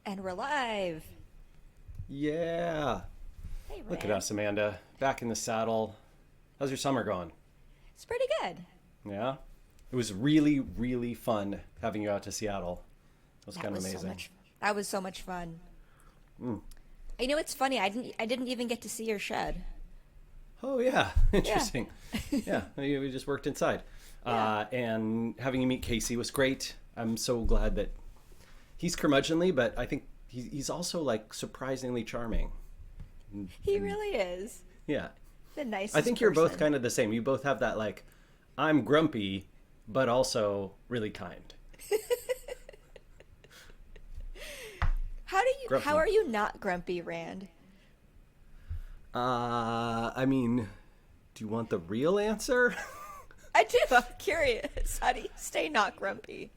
And we're live. Yeah. Hey, Look at Rand. us, Amanda. Back in the saddle. How's your summer going? It's pretty good. Yeah? It was really, really fun having you out to Seattle. It was That kind of was so amazing. much. That was so much fun. Mm. You know, it's funny. I didn't even get to see your shed. Oh, yeah. Yeah. Interesting. Yeah, we just worked inside. Yeah. And having you meet Casey was great. I'm so glad that he's curmudgeonly, but I think he's also like surprisingly charming. He really is Yeah. the nicest I think you're both person. kind of the same. You both have that like, I'm grumpy, but also really kind. How Grumpy. are you not grumpy, Rand? I mean, do you want the real answer? I do. I'm curious. How do you stay not grumpy?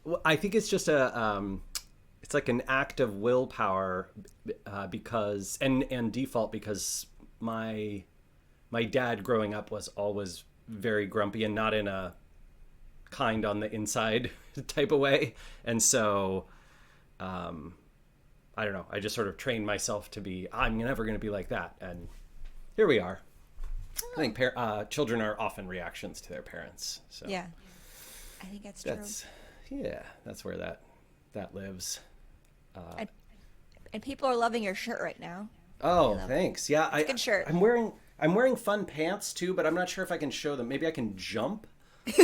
Well, I think it's just it's like an act of willpower, because and default because my dad growing up was always very grumpy and not in a kind on the inside type of way, and so I don't know. I just sort of trained myself to be. I'm never going to be like that, and here we are. I think children are often reactions to their parents. So Yeah, I think that's true. that's that's where that lives. And, and people are loving your shirt right now. Oh, love it. thanks. Yeah, It's a good shirt. I'm wearing fun pants too, but I'm not sure if I can show them. Maybe I can jump. I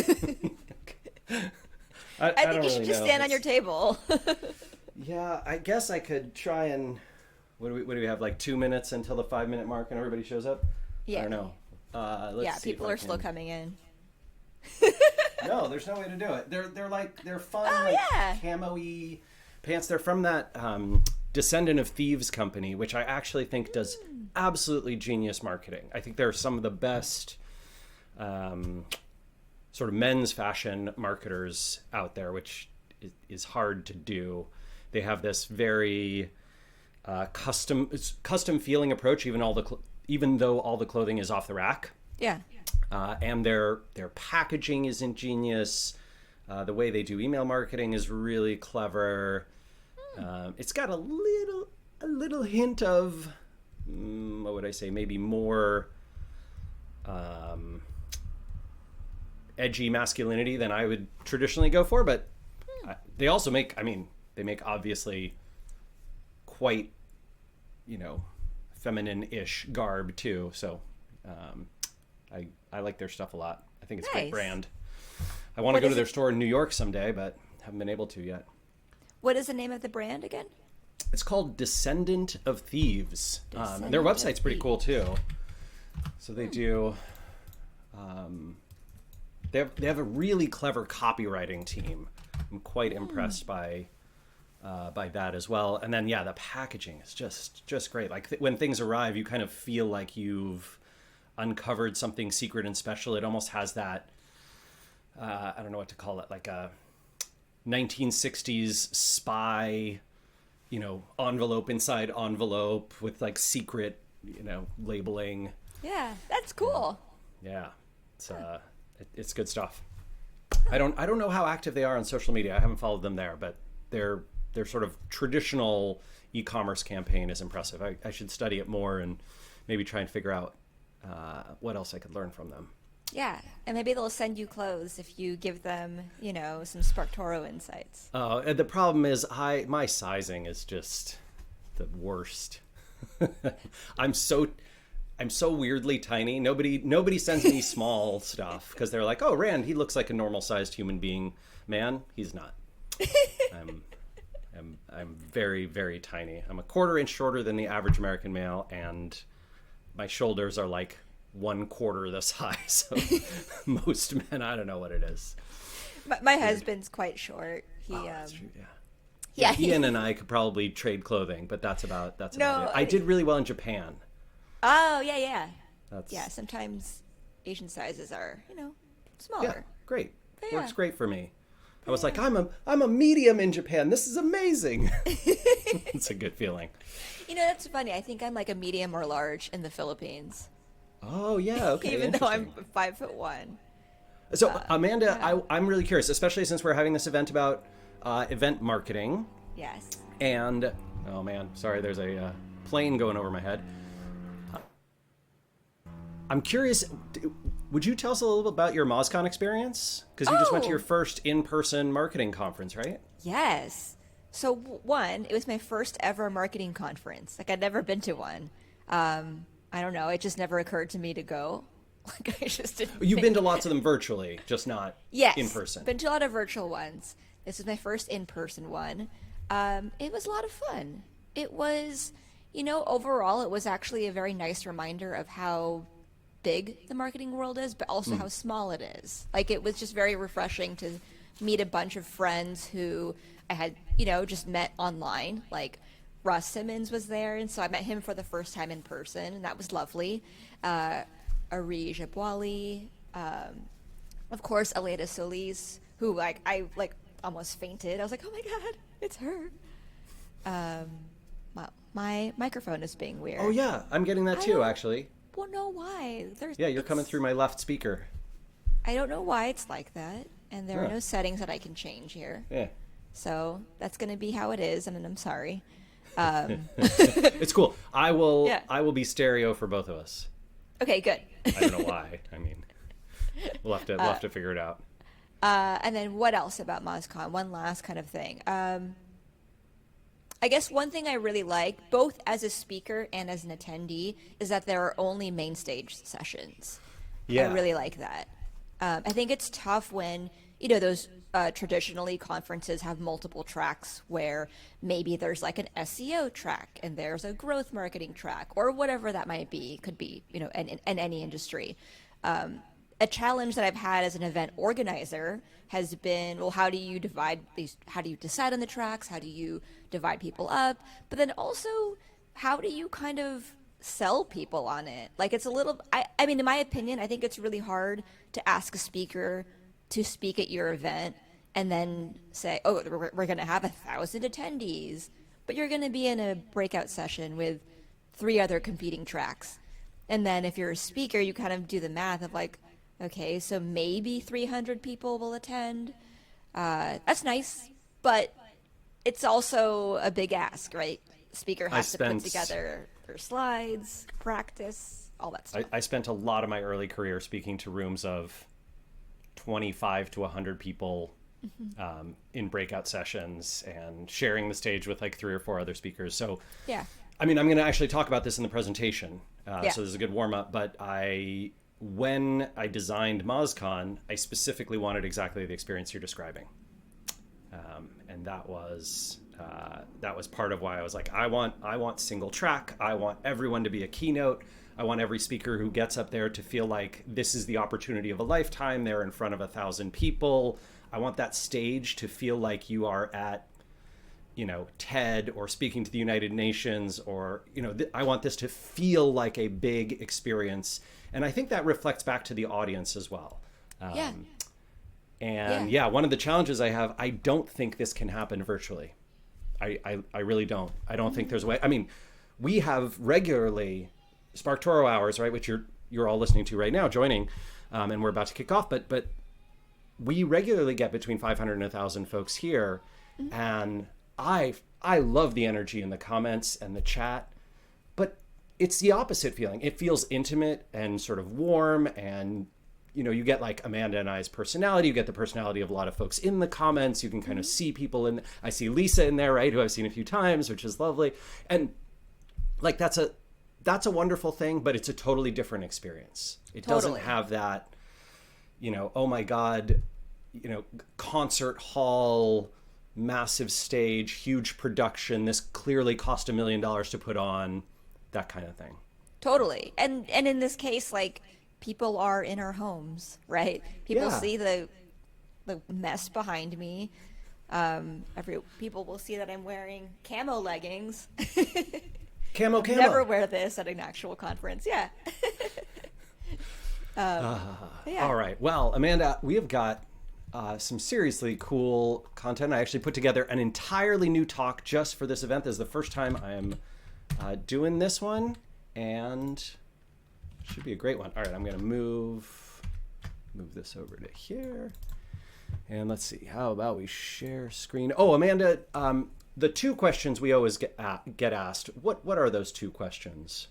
I don't think you should really just know. stand on your table. Yeah, I guess I could try and what do we have, like 2 minutes until the 5 minute mark and everybody shows up? Yeah. I don't know. Let's Yeah, see if people I are slow can- coming in. No, there's no way to do it. They're fun, Oh, like yeah. camo-y pants. They're from that Descendant of Thieves company, which I actually think does absolutely genius marketing. I think they're some of the best sort of men's fashion marketers out there, which is hard to do. They have this very custom feeling approach, even though all the clothing is off the rack. Yeah. And their packaging is ingenious. The way they do email marketing is really clever. It's got a little hint of what would I say? Maybe more edgy masculinity than I would traditionally go for. But they also make. I mean, they make obviously quite, feminine-ish garb too. So. I like their stuff a lot. I think it's a great Nice. brand. I want to What go to is their it? store in New York someday, but haven't been able to yet. What is the name of the brand again? It's called Descendant of Thieves. And their Descendant of website's pretty cool too. So they do. They have a really clever copywriting team. I'm quite impressed by that as well. And then the packaging is just great. Like when things arrive, you kind of feel like you've uncovered something secret and special. It almost has that I don't know what to call it, like a 1960s spy, envelope inside envelope with like secret, labeling. Yeah, that's cool. Yeah, it's good stuff. I don't know how active they are on social media. I haven't followed them there, but their sort of traditional e-commerce campaign is impressive. I should study it more and maybe try and figure out what else I could learn from them. Yeah, and maybe they'll send you clothes if you give them, some SparkToro insights. The problem is my sizing is just the worst. I'm so weirdly tiny. Nobody sends me small stuff because they're like, "Oh, Rand, he looks like a normal sized human being." Man, he's not. I'm very, very tiny. I'm a quarter inch shorter than the average American male, and my shoulders are like 1/4 the size of most men. I don't know what it is. My husband's quite short. That's true. Yeah. Yeah. Ian and I could probably trade clothing, but that's about No, it. I did really well in Japan. Oh, yeah, yeah. That's Yeah, sometimes Asian sizes are, yeah, smaller. great. But Works yeah. great for me. I was like, I'm a medium in Japan. This is amazing. It's a good feeling. That's funny. I think I'm like a medium or large in the Philippines, Oh yeah, okay. even though I'm Interesting. 5'1". So Amanda, yeah. I'm really curious, especially since we're having this event about event marketing. Yes. And, oh man, sorry, there's a plane going over my head. I'm curious, would you tell us a little bit about your MozCon experience? Because you just went to your first in-person marketing conference, right? Yes. So one, it was my first ever marketing conference. Like I'd never been to one. I don't know. It just never occurred to me to go. Like I just didn't. You've been to think- lots of them virtually, just not Yes. in person. Been to a lot of virtual ones. This was my first in-person one. It was a lot of fun. It was, overall, it was actually a very nice reminder of how big the marketing world is, but also how small it is. Like it was just very refreshing to meet a bunch of friends who I had, just met online. Like Russ Simmons was there, and so I met him for the first time in person, and that was lovely. Ari Jabwali, of course, Aleda Solis, who I almost fainted. I was like, oh my god, it's her. My microphone is being weird. Oh yeah, I'm getting that I too, don't- actually. Well, no, why? Yeah, you're coming through my left speaker. I don't know why it's like that, and there are Huh. no settings that I can change here. Yeah. So that's going to be how it is, and I'm sorry. It's cool. I will Yeah. I will be stereo for both of us. Okay, good. I don't know why. I mean, we'll have to figure it out. And then what else about MozCon? One last kind of thing. I guess one thing I really like, both as a speaker and as an attendee, is that there are only main stage sessions. Yeah. I really like that. I think it's tough when, those traditionally conferences have multiple tracks where maybe there's like an SEO track and there's a growth marketing track or whatever that might be. Could be, in any industry. A challenge that I've had as an event organizer has been, well, how do you divide these? How do you decide on the tracks? How do you divide people up? But then also, how do you kind of sell people on it? Like it's a little, I mean, in my opinion, I think it's really hard to ask a speaker to speak at your event and then say, oh, we're going to have 1,000 attendees, but you're going to be in a breakout session with 3 other competing tracks. And then if you're a speaker, you kind of do the math of like, okay, so maybe 300 people will attend. That's nice, but it's also a big ask, right? Speaker has to put together their slides, practice, all that stuff. I spent a lot of my early career speaking to rooms of 25 to 100 people in breakout sessions and sharing the stage with like 3 or 4 other speakers. So, Yeah. I mean, I'm going to actually talk about this in the presentation. Yeah. So this is a good warm up. But when I designed MozCon, I specifically wanted exactly the experience you're describing. And that was part of why I was like, I want single track. I want everyone to be a keynote. I want every speaker who gets up there to feel like this is the opportunity of a lifetime. They're in front of 1,000 people. I want that stage to feel like you are at, TED or speaking to the United Nations or, I want this to feel like a big experience. And I think that reflects back to the audience as well. Yeah. And one of the challenges I have, I don't think this can happen virtually. I really don't. I don't think there's a way. I mean, we have regularly SparkToro hours, right, which you're all listening to right now, joining, and we're about to kick off. But we regularly get between 500 and 1,000 folks here, and I love the energy in the comments and the chat, but it's the opposite feeling. It feels intimate and sort of warm, and you get like Amanda and I's personality. You get the personality of a lot of folks in the comments. You can kind of see people in. I see Lisa in there, right, who I've seen a few times, which is lovely, and like that's a wonderful thing, but it's a totally different experience. It doesn't have that, oh my God, concert hall, massive stage, huge production. This clearly cost $1 million to put on, that kind of thing. Totally. And in this case, like, people are in our homes, right? People see the mess behind me. People will see that I'm wearing camo leggings. Camo. Never wear this at an actual conference. Yeah. All right. Well, Amanda, we have got some seriously cool content. I actually put together an entirely new talk just for this event. This is the first time I am doing this one, and it should be a great one. All right, I'm going to move this over to here. And let's see, how about we share screen? Oh, Amanda, the two questions we always get asked, what are those two questions?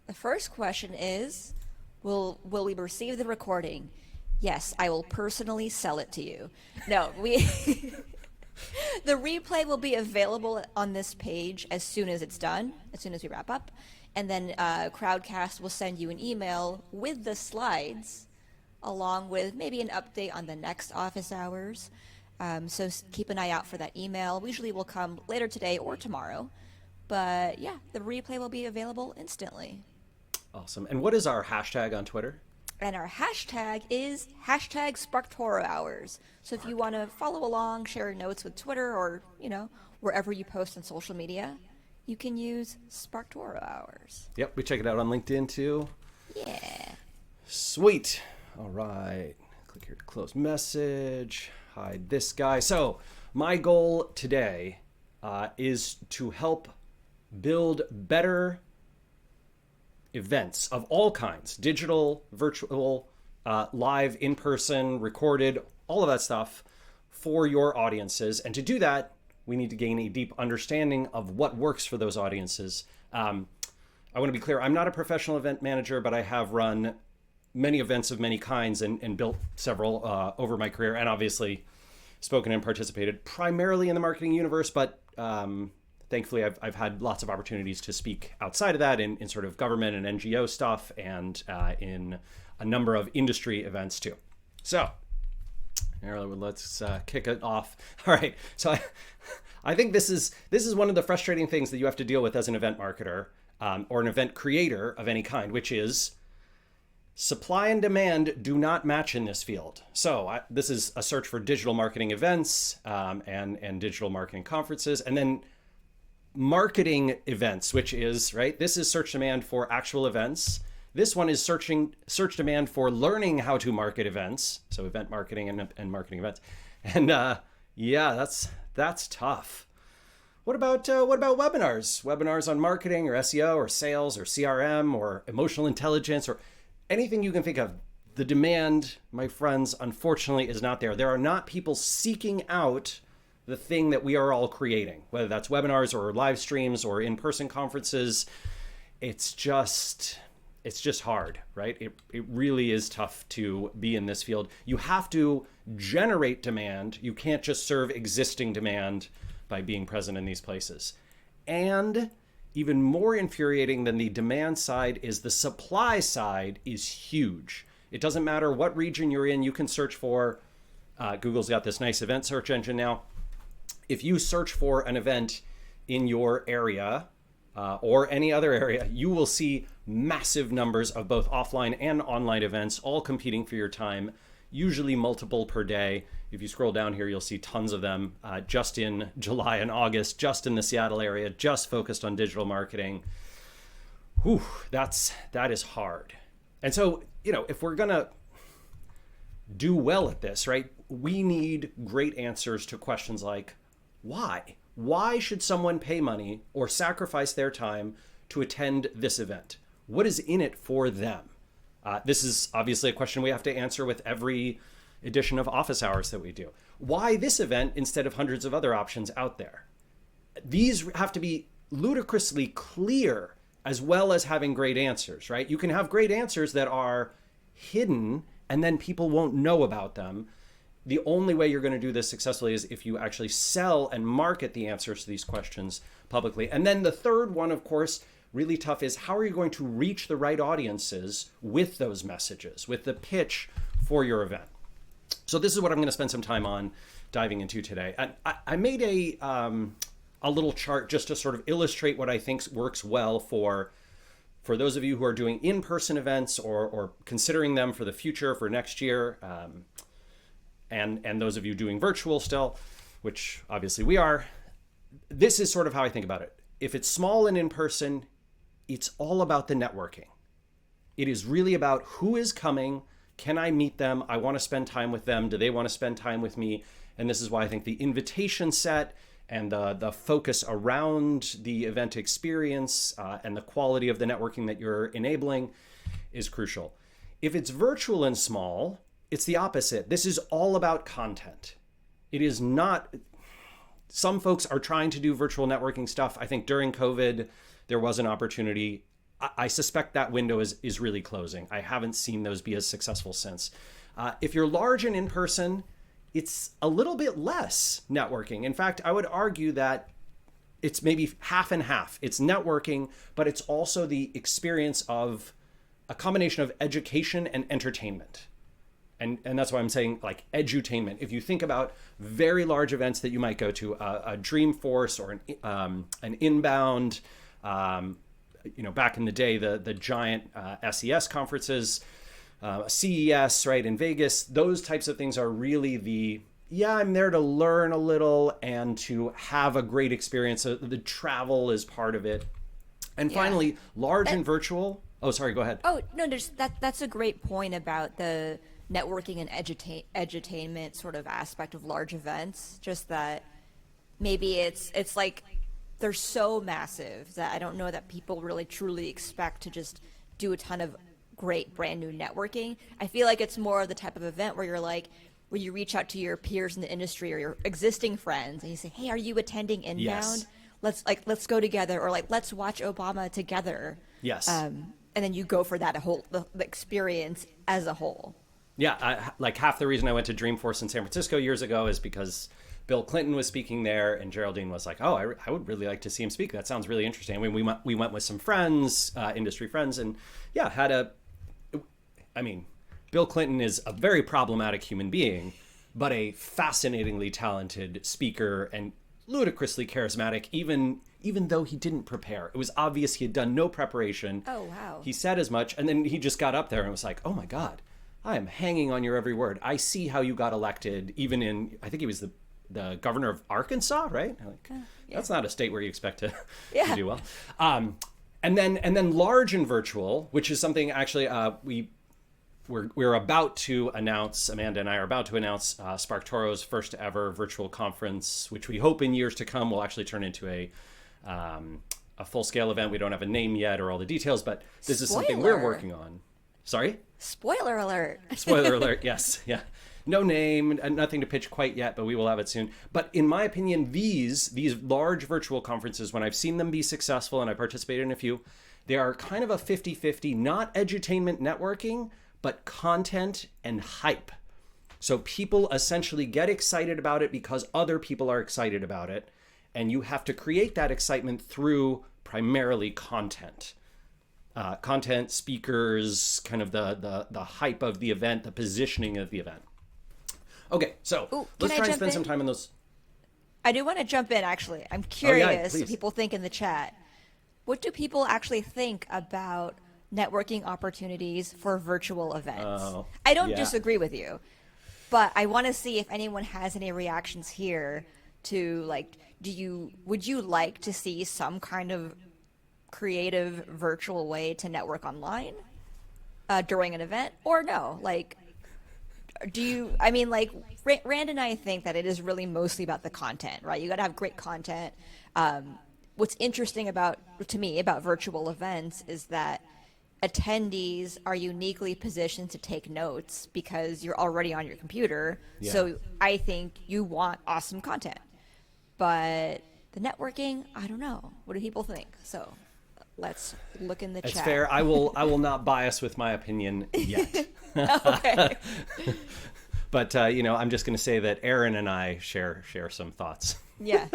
The first question is, will we receive the recording? Yes, I will personally sell it to you. No, we the replay will be available on this page as soon as it's done, as soon as we wrap up. And then Crowdcast will send you an email with the slides, along with maybe an update on the next office hours. So keep an eye out for that email. Usually will come later today or tomorrow. But yeah, the replay will be available instantly. Awesome. And what is our hashtag on Twitter? And our hashtag is hashtag SparkToro Hours. So if you want to follow along, share notes with Twitter or, wherever you post on social media, you can use SparkToro Hours. Yep, we check it out on LinkedIn too. Yeah. Sweet. All right. Click here to close message. Hide this guy. So my goal today is to help build better events of all kinds, digital, virtual, live, in-person, recorded, all of that stuff for your audiences. And to do that, we need to gain a deep understanding of what works for those audiences. I want to be clear, I'm not a professional event manager, but I have run many events of many kinds and built several over my career, and obviously spoken and participated primarily in the marketing universe, but thankfully I've had lots of opportunities to speak outside of that in sort of government and NGO stuff, and in a number of industry events too. So let's kick it off. All right. So I think this is one of the frustrating things that you have to deal with as an event marketer or an event creator of any kind, which is supply and demand do not match in this field. So this is a search for digital marketing events and digital marketing conferences, and then marketing events, which is, right, this is search demand for actual events. This one is search demand for learning how to market events. So event marketing and marketing events. And yeah, that's tough. What about webinars? Webinars on marketing or SEO or sales or CRM or emotional intelligence or anything you can think of. The demand, my friends, unfortunately is not there. There are not people seeking out the thing that we are all creating, whether that's webinars or live streams or in-person conferences. It's just hard, right? It really is tough to be in this field. You have to generate demand. You can't just serve existing demand by being present in these places. And even more infuriating than the demand side is the supply side is huge. It doesn't matter what region you're in, you can search for, Google's got this nice event search engine now. If you search for an event in your area or any other area, you will see massive numbers of both offline and online events all competing for your time, usually multiple per day. If you scroll down here, you'll see tons of them just in July and August, just in the Seattle area, just focused on digital marketing. Whew, that is hard. And so, if we're going to do well at this, right, we need great answers to questions like, why? Why should someone pay money or sacrifice their time to attend this event? What is in it for them? This is obviously a question we have to answer with every edition of Office Hours that we do. Why this event instead of hundreds of other options out there? These have to be ludicrously clear as well as having great answers, right? You can have great answers that are hidden and then people won't know about them. The only way you're going to do this successfully is if you actually sell and market the answers to these questions publicly. And then the third one, of course, really tough, is how are you going to reach the right audiences with those messages, with the pitch for your event? So this is what I'm going to spend some time on diving into today. And I made a little chart just to sort of illustrate what I think works well for those of you who are doing in-person events or considering them for the future, for next year. And those of you doing virtual still, which obviously we are, this is sort of how I think about it. If it's small and in person, it's all about the networking. It is really about who is coming. Can I meet them? I want to spend time with them. Do they want to spend time with me? And this is why I think the invitation set and the focus around the event experience and the quality of the networking that you're enabling is crucial. If it's virtual and small, it's the opposite. This is all about content. It is not, some folks are trying to do virtual networking stuff. I think during COVID, there was an opportunity. I suspect that window is really closing. I haven't seen those be as successful since. If you're large and in person, it's a little bit less networking. In fact, I would argue that it's maybe half and half. It's networking, but it's also the experience of a combination of education and entertainment. And that's why I'm saying like edutainment. If you think about very large events that you might go to, a Dreamforce or an Inbound, back in the day, the giant SES conferences, CES, right, in Vegas, those types of things are really I'm there to learn a little and to have a great experience. The travel is part of it. And finally, large and virtual. Oh, sorry, go ahead. Oh, no, that's a great point about the networking and edutainment sort of aspect of large events. Just that maybe it's like they're so massive that I don't know that people really truly expect to just do a ton of great brand new networking. I feel like it's more of the type of event where you're like, where you reach out to your peers in the industry or your existing friends and you say, hey, are you attending Inbound? Yes. Let's go together, or like, let's watch Obama together. Yes. And then you go for that the experience as a whole. Yeah. Like half the reason I went to Dreamforce in San Francisco years ago is because Bill Clinton was speaking there, and Geraldine was like, oh, I would really like to see him speak. That sounds really interesting. I mean, we went with some friends, industry friends, and Bill Clinton is a very problematic human being, but a fascinatingly talented speaker and ludicrously charismatic, even though he didn't prepare. It was obvious he had done no preparation. Oh, wow. He said as much, and then he just got up there and was like, oh my God, I am hanging on your every word. I see how you got elected, even in, I think he was the governor of Arkansas, right? That's not a state where you expect to do well. And then large and virtual, which is something actually we're about to announce, Amanda and I are about to announce SparkToro's first ever virtual conference, which we hope in years to come will actually turn into a full-scale event. We don't have a name yet or all the details, but this is something we're working on. Sorry? Spoiler alert. Spoiler alert, yes. Yeah. No name, nothing to pitch quite yet, but we will have it soon. But in my opinion, these large virtual conferences, when I've seen them be successful, and I participated in a few, they are kind of a 50-50, not edutainment networking, but content and hype. So people essentially get excited about it because other people are excited about it. And you have to create that excitement through primarily content. Content, speakers, kind of the hype of the event, the positioning of the event. Okay, so let's try and spend some time on those. I do want to jump in, actually. I'm curious what please. people think in the chat. What do people actually think about networking opportunities for virtual events? I don't disagree with you, but I want to see if anyone has any reactions here to, like, would you like to see some kind of creative virtual way to network online during an event, or no? Like, Rand and I think that it is really mostly about the content, right? You got to have great content. What's interesting to me about virtual events is that attendees are uniquely positioned to take notes because you're already on your computer. Yeah. So I think you want awesome content. But the networking, I don't know. What do people think? So let's look in the chat. It's fair. I will not bias with my opinion yet. Okay. But I'm just going to say that Aaron and I share some thoughts. Yeah.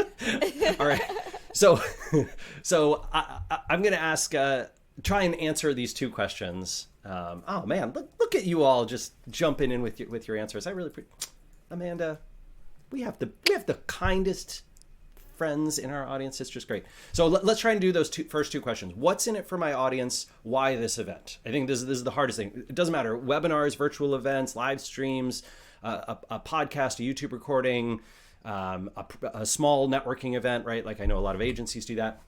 All right. So I'm going to ask, try and answer these two questions. Oh man, look at you all just jumping in with your answers. I really, Amanda, we have the kindest friends in our audience. It's just great. So let's try and do those first two questions. What's in it for my audience? Why this event? I think this is the hardest thing. It doesn't matter. Webinars, virtual events, live streams, a podcast, a YouTube recording, a small networking event, right? Like I know a lot of agencies do that.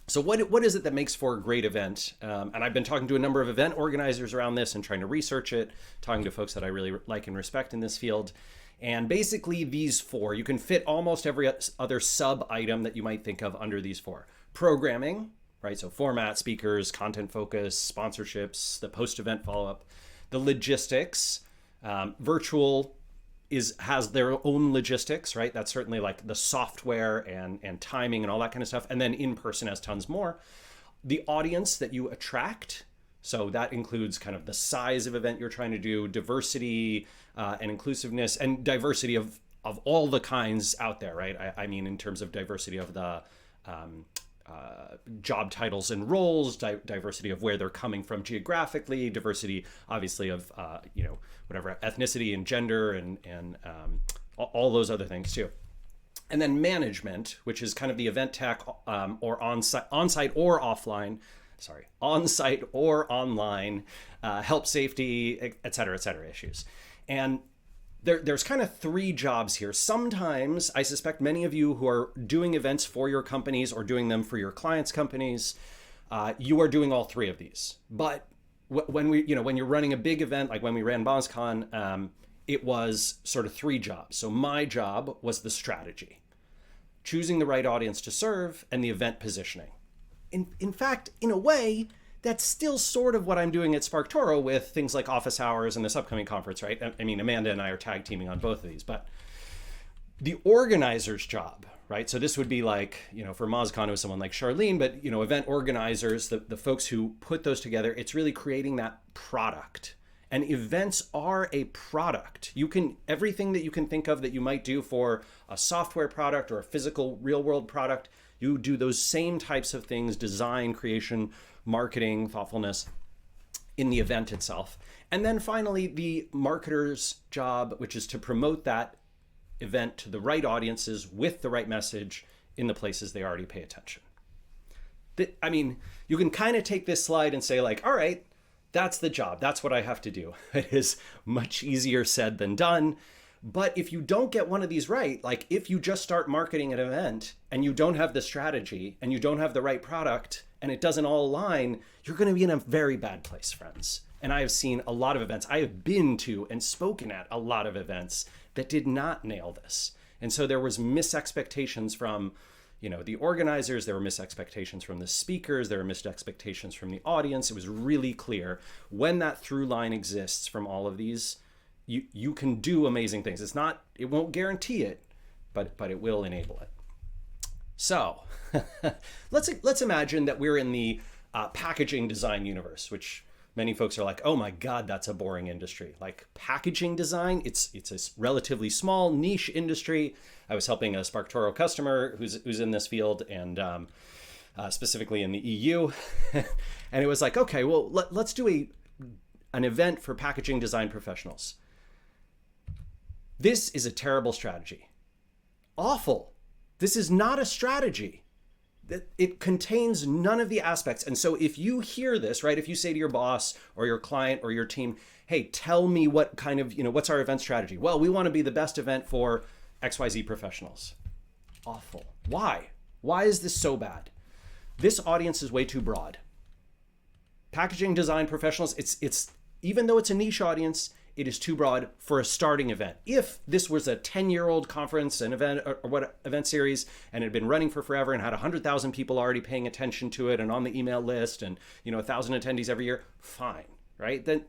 So what is it that makes for a great event? And I've been talking to a number of event organizers around this and trying to research it, talking to folks that I really like and respect in this field. And basically these four, you can fit almost every other sub item that you might think of under these four. Programming, right? So format, speakers, content focus, sponsorships, the post-event follow-up, the logistics, virtual has their own logistics, right? That's certainly like the software and timing and all that kind of stuff. And then in person has tons more. The audience that you attract, so that includes kind of the size of event you're trying to do, diversity and inclusiveness, and diversity of all the kinds out there, right? I mean, in terms of diversity of the job titles and roles, diversity of where they're coming from geographically, diversity, obviously, of whatever ethnicity and gender and all those other things too. And then management, which is kind of the event tech or on-site or offline, on-site or online, health, safety, et cetera issues. And there's kind of three jobs here. Sometimes I suspect many of you who are doing events for your companies or doing them for your clients' companies, you are doing all three of these. But when you're running a big event, like when we ran BossCon, it was sort of three jobs. So my job was the strategy, choosing the right audience to serve, and the event positioning. In fact, in a way, that's still sort of what I'm doing at SparkToro with things like office hours and this upcoming conference, right? I mean, Amanda and I are tag teaming on both of these, but the organizer's job, right? So this would be like, for MozCon, it was someone like Charlene, but, event organizers, the folks who put those together, it's really creating that product. And events are a product. Everything that you can think of that you might do for a software product or a physical real world product, you do those same types of things: design, creation, marketing, thoughtfulness in the event itself. And then finally, the marketer's job, which is to promote that event to the right audiences with the right message in the places they already pay attention. I mean, you can kind of take this slide and say like, all right, that's the job. That's what I have to do. It is much easier said than done. But if you don't get one of these right, like if you just start marketing an event and you don't have the strategy and you don't have the right product and it doesn't all align, you're going to be in a very bad place, friends. And I have seen a lot of events. I have been to and spoken at a lot of events that did not nail this. And so there was misexpectations from, the organizers, there were misexpectations from the speakers, there were misexpectations from the audience. It was really clear when that through line exists from all of these, you can do amazing things. It won't guarantee it, but it will enable it. So let's imagine that we're in the packaging design universe, which many folks are like, oh my God, that's a boring industry. Like packaging design, it's a relatively small niche industry. I was helping a SparkToro customer who's in this field and specifically in the EU. And it was like, okay, well, let's do an event for packaging design professionals. This is a terrible strategy. Awful. This is not a strategy. It contains none of the aspects. And so if you hear this, right, if you say to your boss or your client or your team, hey, tell me what kind of, what's our event strategy? Well, we want to be the best event for XYZ professionals. Awful. Why? Why is this so bad? This audience is way too broad. Packaging design professionals, it's even though it's a niche audience, it is too broad for a starting event. If this was a 10-year-old conference, an event or what event series, and it had been running for forever and had 100,000 people already paying attention to it and on the email list and 1,000 attendees every year, fine, right? Then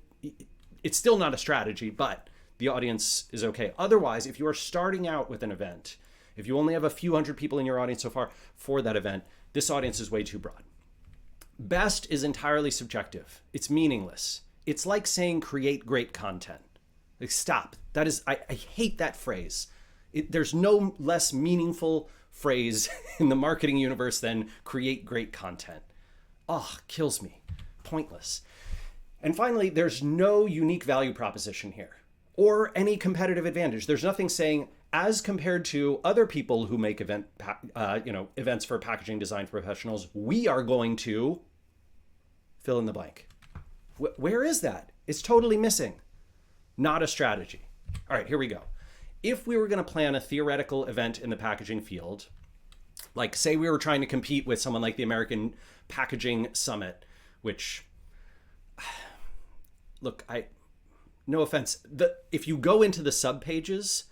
it's still not a strategy, but the audience is okay. Otherwise, if you are starting out with an event, if you only have a few hundred people in your audience so far for that event, this audience is way too broad. Best is entirely subjective. It's meaningless. It's like saying create great content. Like, stop. That is, I hate that phrase. There's no less meaningful phrase in the marketing universe than create great content. Oh, kills me. Pointless. And finally, there's no unique value proposition here or any competitive advantage. There's nothing saying, as compared to other people who make events for packaging design professionals, we are going to fill in the blank. Where is that? It's totally missing. Not a strategy. All right, here we go. If we were going to plan a theoretical event in the packaging field, like say we were trying to compete with someone like the American Packaging Summit, which, look, no offense, if you go into the subpages,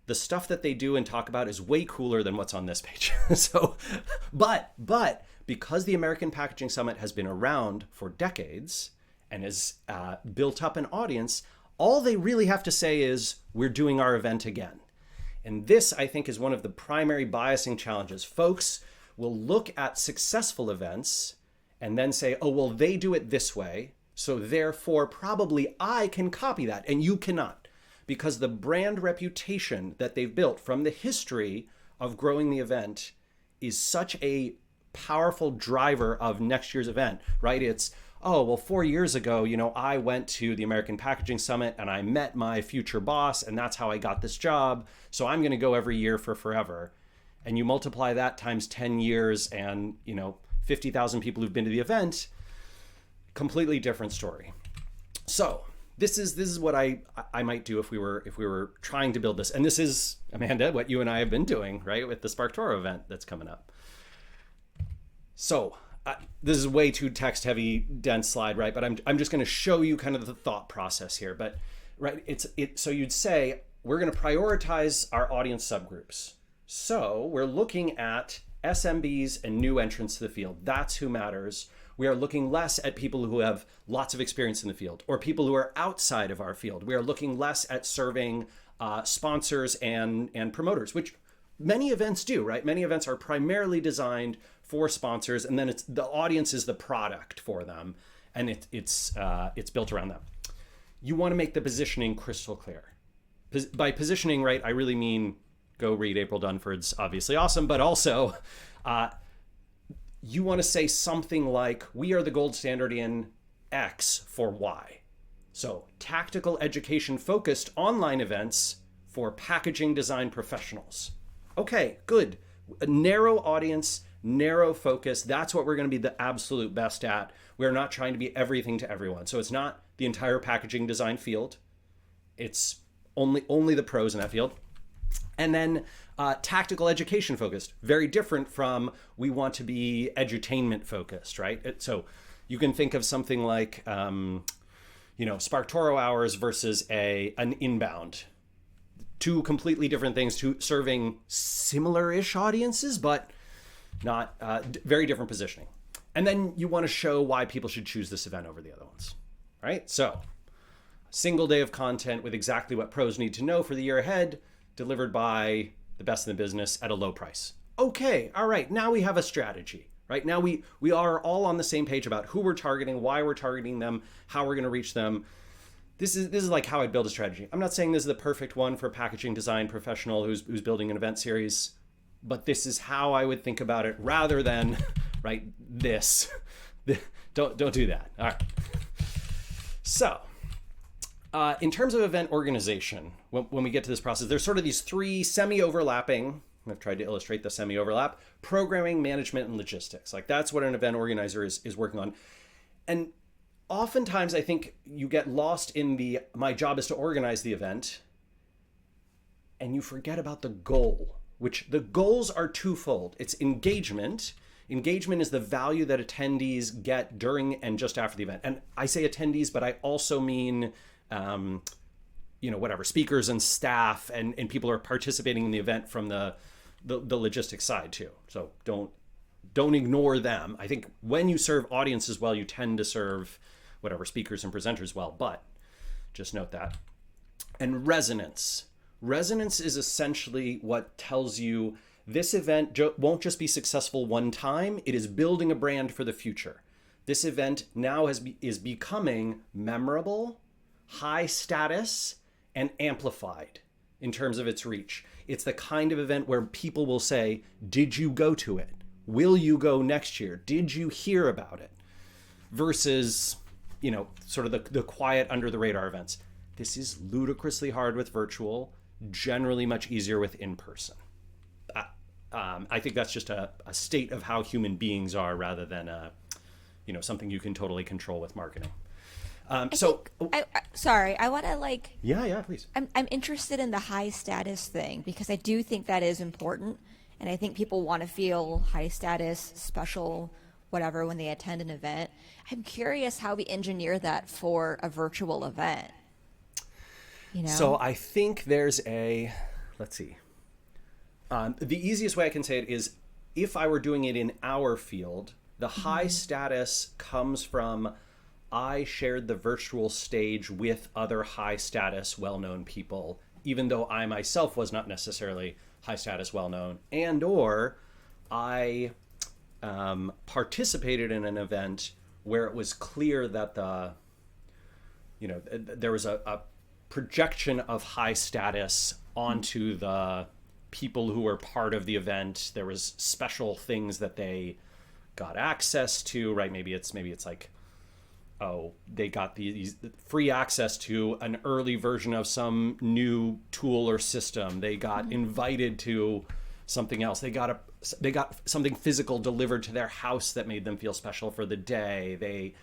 the stuff that they do and talk about is way cooler than what's on this page. But because the American Packaging Summit has been around for decades and has built up an audience, All they really have to say is, we're doing our event again. And this, I think, is one of the primary biasing challenges. Folks will look at successful events and then say, oh, well, they do it this way, so therefore probably I can copy that, and you cannot. Because the brand reputation that they've built from the history of growing the event is such a powerful driver of next year's event, right? It's, oh, well, 4 years ago, I went to the American Packaging Summit and I met my future boss, and that's how I got this job. So I'm going to go every year for forever. And you multiply that times 10 years and, 50,000 people who've been to the event, completely different story. So this is what I might do if we were trying to build this. And this is, Amanda, what you and I have been doing, right, with the SparkToro event that's coming up. So this is way too text heavy, dense slide, right? But I'm just going to show you kind of the thought process here. But right, so you'd say we're going to prioritize our audience subgroups. So we're looking at SMBs and new entrants to the field. That's who matters. We are looking less at people who have lots of experience in the field or people who are outside of our field. We are looking less at serving sponsors and promoters, which many events do, right? Many events are primarily designed for sponsors, and then the audience is the product for them, and it's built around them. You want to make the positioning crystal clear. By positioning, right, I really mean go read April Dunford's Obviously Awesome, but also you want to say something like, we are the gold standard in X for Y. So tactical education focused online events for packaging design professionals. Okay, good. A narrow audience, narrow focus. That's what we're going to be the absolute best at. We're not trying to be everything to everyone. So it's not the entire packaging design field. It's only the pros in that field. And then tactical education focused, very different from we want to be edutainment focused, right? So you can think of something like, SparkToro hours versus an inbound. Two completely different things, serving similar-ish audiences, but not very different positioning. And then you want to show why people should choose this event over the other ones, right? So single day of content with exactly what pros need to know for the year ahead, delivered by the best in the business at a low price. Okay, all right, now we have a strategy, right? Now we are all on the same page about who we're targeting, why we're targeting them, how we're going to reach them. This is like how I'd build a strategy. I'm not saying this is the perfect one for a packaging design professional who's building an event series, but this is how I would think about it rather than, right, this. Don't do that. All right. So, in terms of event organization, when we get to this process, there's sort of these three semi-overlapping, I've tried to illustrate the semi-overlap, programming, management, and logistics. Like that's what an event organizer is working on. And oftentimes I think you get lost in my job is to organize the event, and you forget about the goal, which the goals are twofold. It's engagement. Engagement is the value that attendees get during and just after the event. And I say attendees, but I also mean speakers and staff and people who are participating in the event from the logistics side too. So don't ignore them. I think when you serve audiences well, you tend to serve speakers and presenters well, but just note that. And resonance. Resonance is essentially what tells you this event won't just be successful one time, it is building a brand for the future. This event now is becoming memorable, high status, and amplified in terms of its reach. It's the kind of event where people will say, did you go to it? Will you go next year? Did you hear about it? Versus, sort of the quiet under the radar events. This is ludicrously hard with virtual, generally much easier with in-person. I think that's just a state of how human beings are rather than something you can totally control with marketing. I want to Yeah, please. I'm interested in the high status thing because I do think that is important, and I think people want to feel high status, special, whatever when they attend an event. I'm curious how we engineer that for a virtual event. So I think there's let's see. The easiest way I can say it is if I were doing it in our field, the high status comes from I shared the virtual stage with other high status, well known people, even though I myself was not necessarily high status, well known, and or I participated in an event where it was clear that there was a projection of high status onto the people who were part of the event. There was special things that they got access to, right? Maybe it's like, oh, they got these free access to an early version of some new tool or system. They got invited to something else. They got something physical delivered to their house that made them feel special for the day.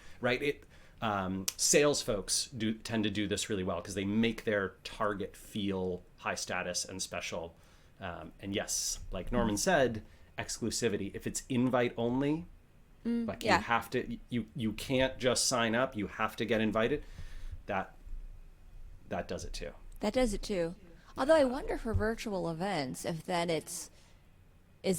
Sales folks tend to do this really well because they make their target feel high status and special. And yes, like Norman said, exclusivity. If it's invite only, you have to, you can't just sign up. You have to get invited. That does it too. That does it too. Although I wonder for virtual events if then is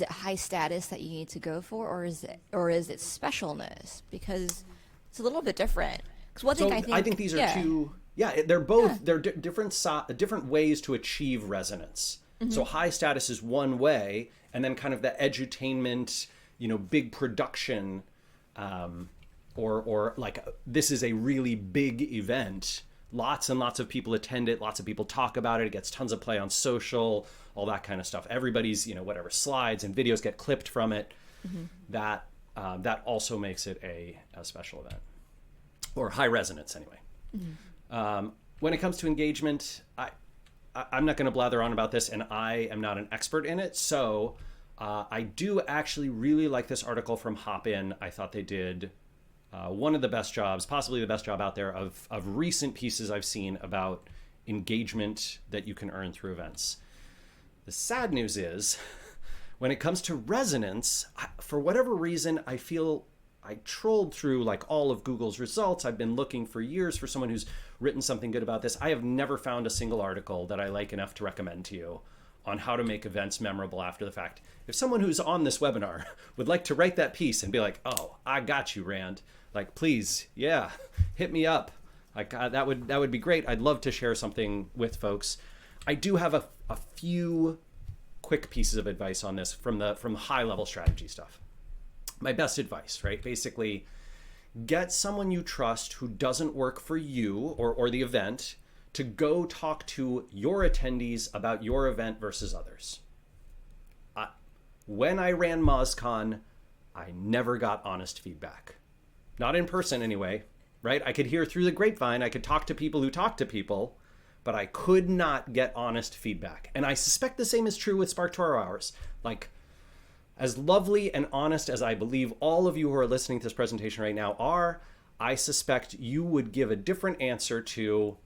it high status that you need to go for, or is it specialness? Because it's a little bit different. Because one thing I think these are two. Yeah, they're both they're different ways to achieve resonance. So high status is one way, and then kind of the edutainment, big production, or like this is a really big event. Lots and lots of people attend it. Lots of people talk about it. It gets tons of play on social, all that kind of stuff. Everybody's, whatever, slides and videos get clipped from it. That also makes it a special event, or high resonance anyway. When it comes to engagement, I'm not going to blather on about this, and I am not an expert in it. So I do actually really like this article from Hopin. I thought they did one of the best jobs, possibly the best job out there of recent pieces I've seen about engagement that you can earn through events. The sad news is, when it comes to resonance, for whatever reason, I feel I trolled through like all of Google's results. I've been looking for years for someone who's written something good about this. I have never found a single article that I like enough to recommend to you on how to make events memorable after the fact. If someone who's on this webinar would like to write that piece and be like, oh, I got you, Rand. Like, please, yeah, hit me up. Like that would be great. I'd love to share something with folks. I do have a few quick pieces of advice on this from high level strategy stuff. My best advice, right? Basically, get someone you trust who doesn't work for you or the event to go talk to your attendees about your event versus others. When I ran MozCon, I never got honest feedback. Not in person anyway, right? I could hear through the grapevine, I could talk to people who talk to people, but I could not get honest feedback. And I suspect the same is true with SparkToro hours. Like, as lovely and honest as I believe all of you who are listening to this presentation right now are, I suspect you would give a different answer to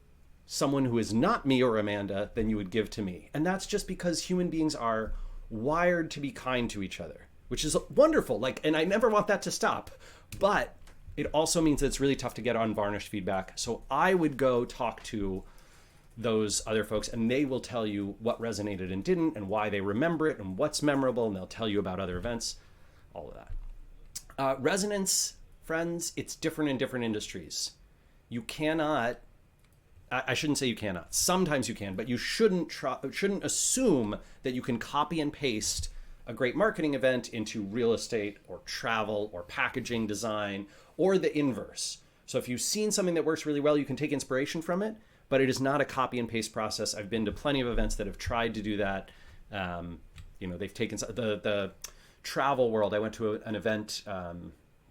someone who is not me or Amanda than you would give to me. And that's just because human beings are wired to be kind to each other, which is wonderful. Like, and I never want that to stop, but it also means that it's really tough to get unvarnished feedback. So I would go talk to those other folks, and they will tell you what resonated and didn't, and why they remember it, and what's memorable, and they'll tell you about other events, all of that. Resonance, friends, it's different in different industries. You cannot, I shouldn't say you cannot, sometimes you can, but you shouldn't assume that you can copy and paste a great marketing event into real estate or travel or packaging design, or the inverse. So if you've seen something that works really well, you can take inspiration from it, but it is not a copy and paste process. I've been to plenty of events that have tried to do that. They've taken the travel world. I went to an event, what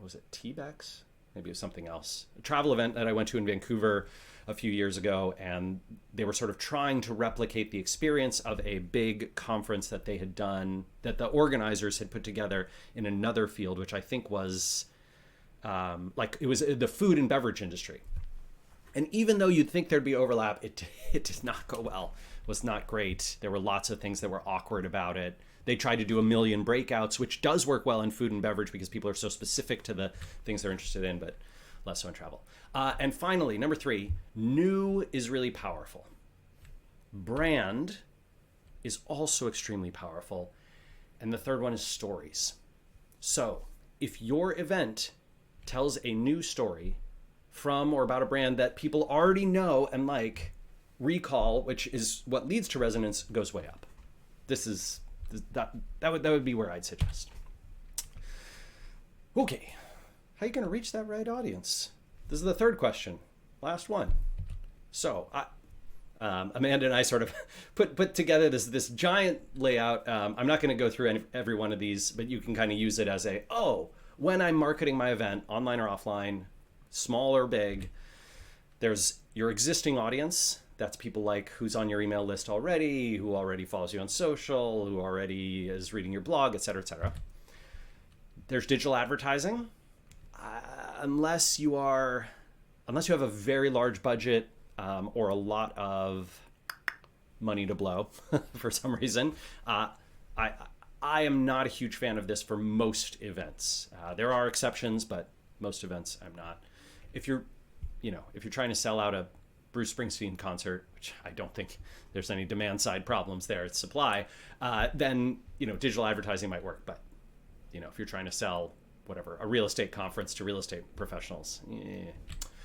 was it, T-Bex? Maybe it was something else. A travel event that I went to in Vancouver a few years ago, and they were sort of trying to replicate the experience of a big conference that they had done, that the organizers had put together in another field, which I think was it was the food and beverage industry. And even though you'd think there'd be overlap, it did not go well. It was not great. There were lots of things that were awkward about it. They tried to do a million breakouts, which does work well in food and beverage because people are so specific to the things they're interested in, but less so in travel. And finally, number 3, new is really powerful. Brand is also extremely powerful. And the third one is stories. So if your event tells a new story, from or about a brand that people already know and like, recall, which is what leads to resonance, goes way up. That would be where I'd suggest. Okay, how are you going to reach that right audience? This is the third question, last one. So Amanda and I sort of put together this giant layout. I'm not going to go through every one of these, but you can kind of use it as when I'm marketing my event, online or offline, small or big, there's your existing audience. That's people like who's on your email list already, who already follows you on social, who already is reading your blog, et cetera, et cetera. There's digital advertising. Unless you have a very large budget or a lot of money to blow for some reason, I am not a huge fan of this for most events. There are exceptions, but most events I'm not. If you're trying to sell out a Bruce Springsteen concert, which I don't think there's any demand side problems there, it's supply, then digital advertising might work. But if you're trying to sell a real estate conference to real estate professionals,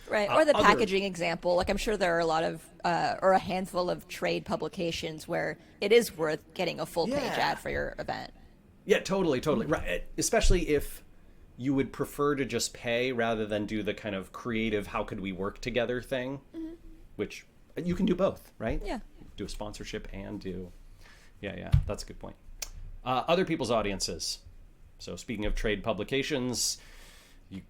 right? Or the packaging example, like I'm sure there are a lot of or a handful of trade publications where it is worth getting a full page ad for your event. Yeah, totally, right. Especially if you would prefer to just pay rather than do the kind of creative how could we work together thing, which you can do both, right? Yeah. Do a sponsorship and do, yeah, that's a good point. Other people's audiences. So speaking of trade publications,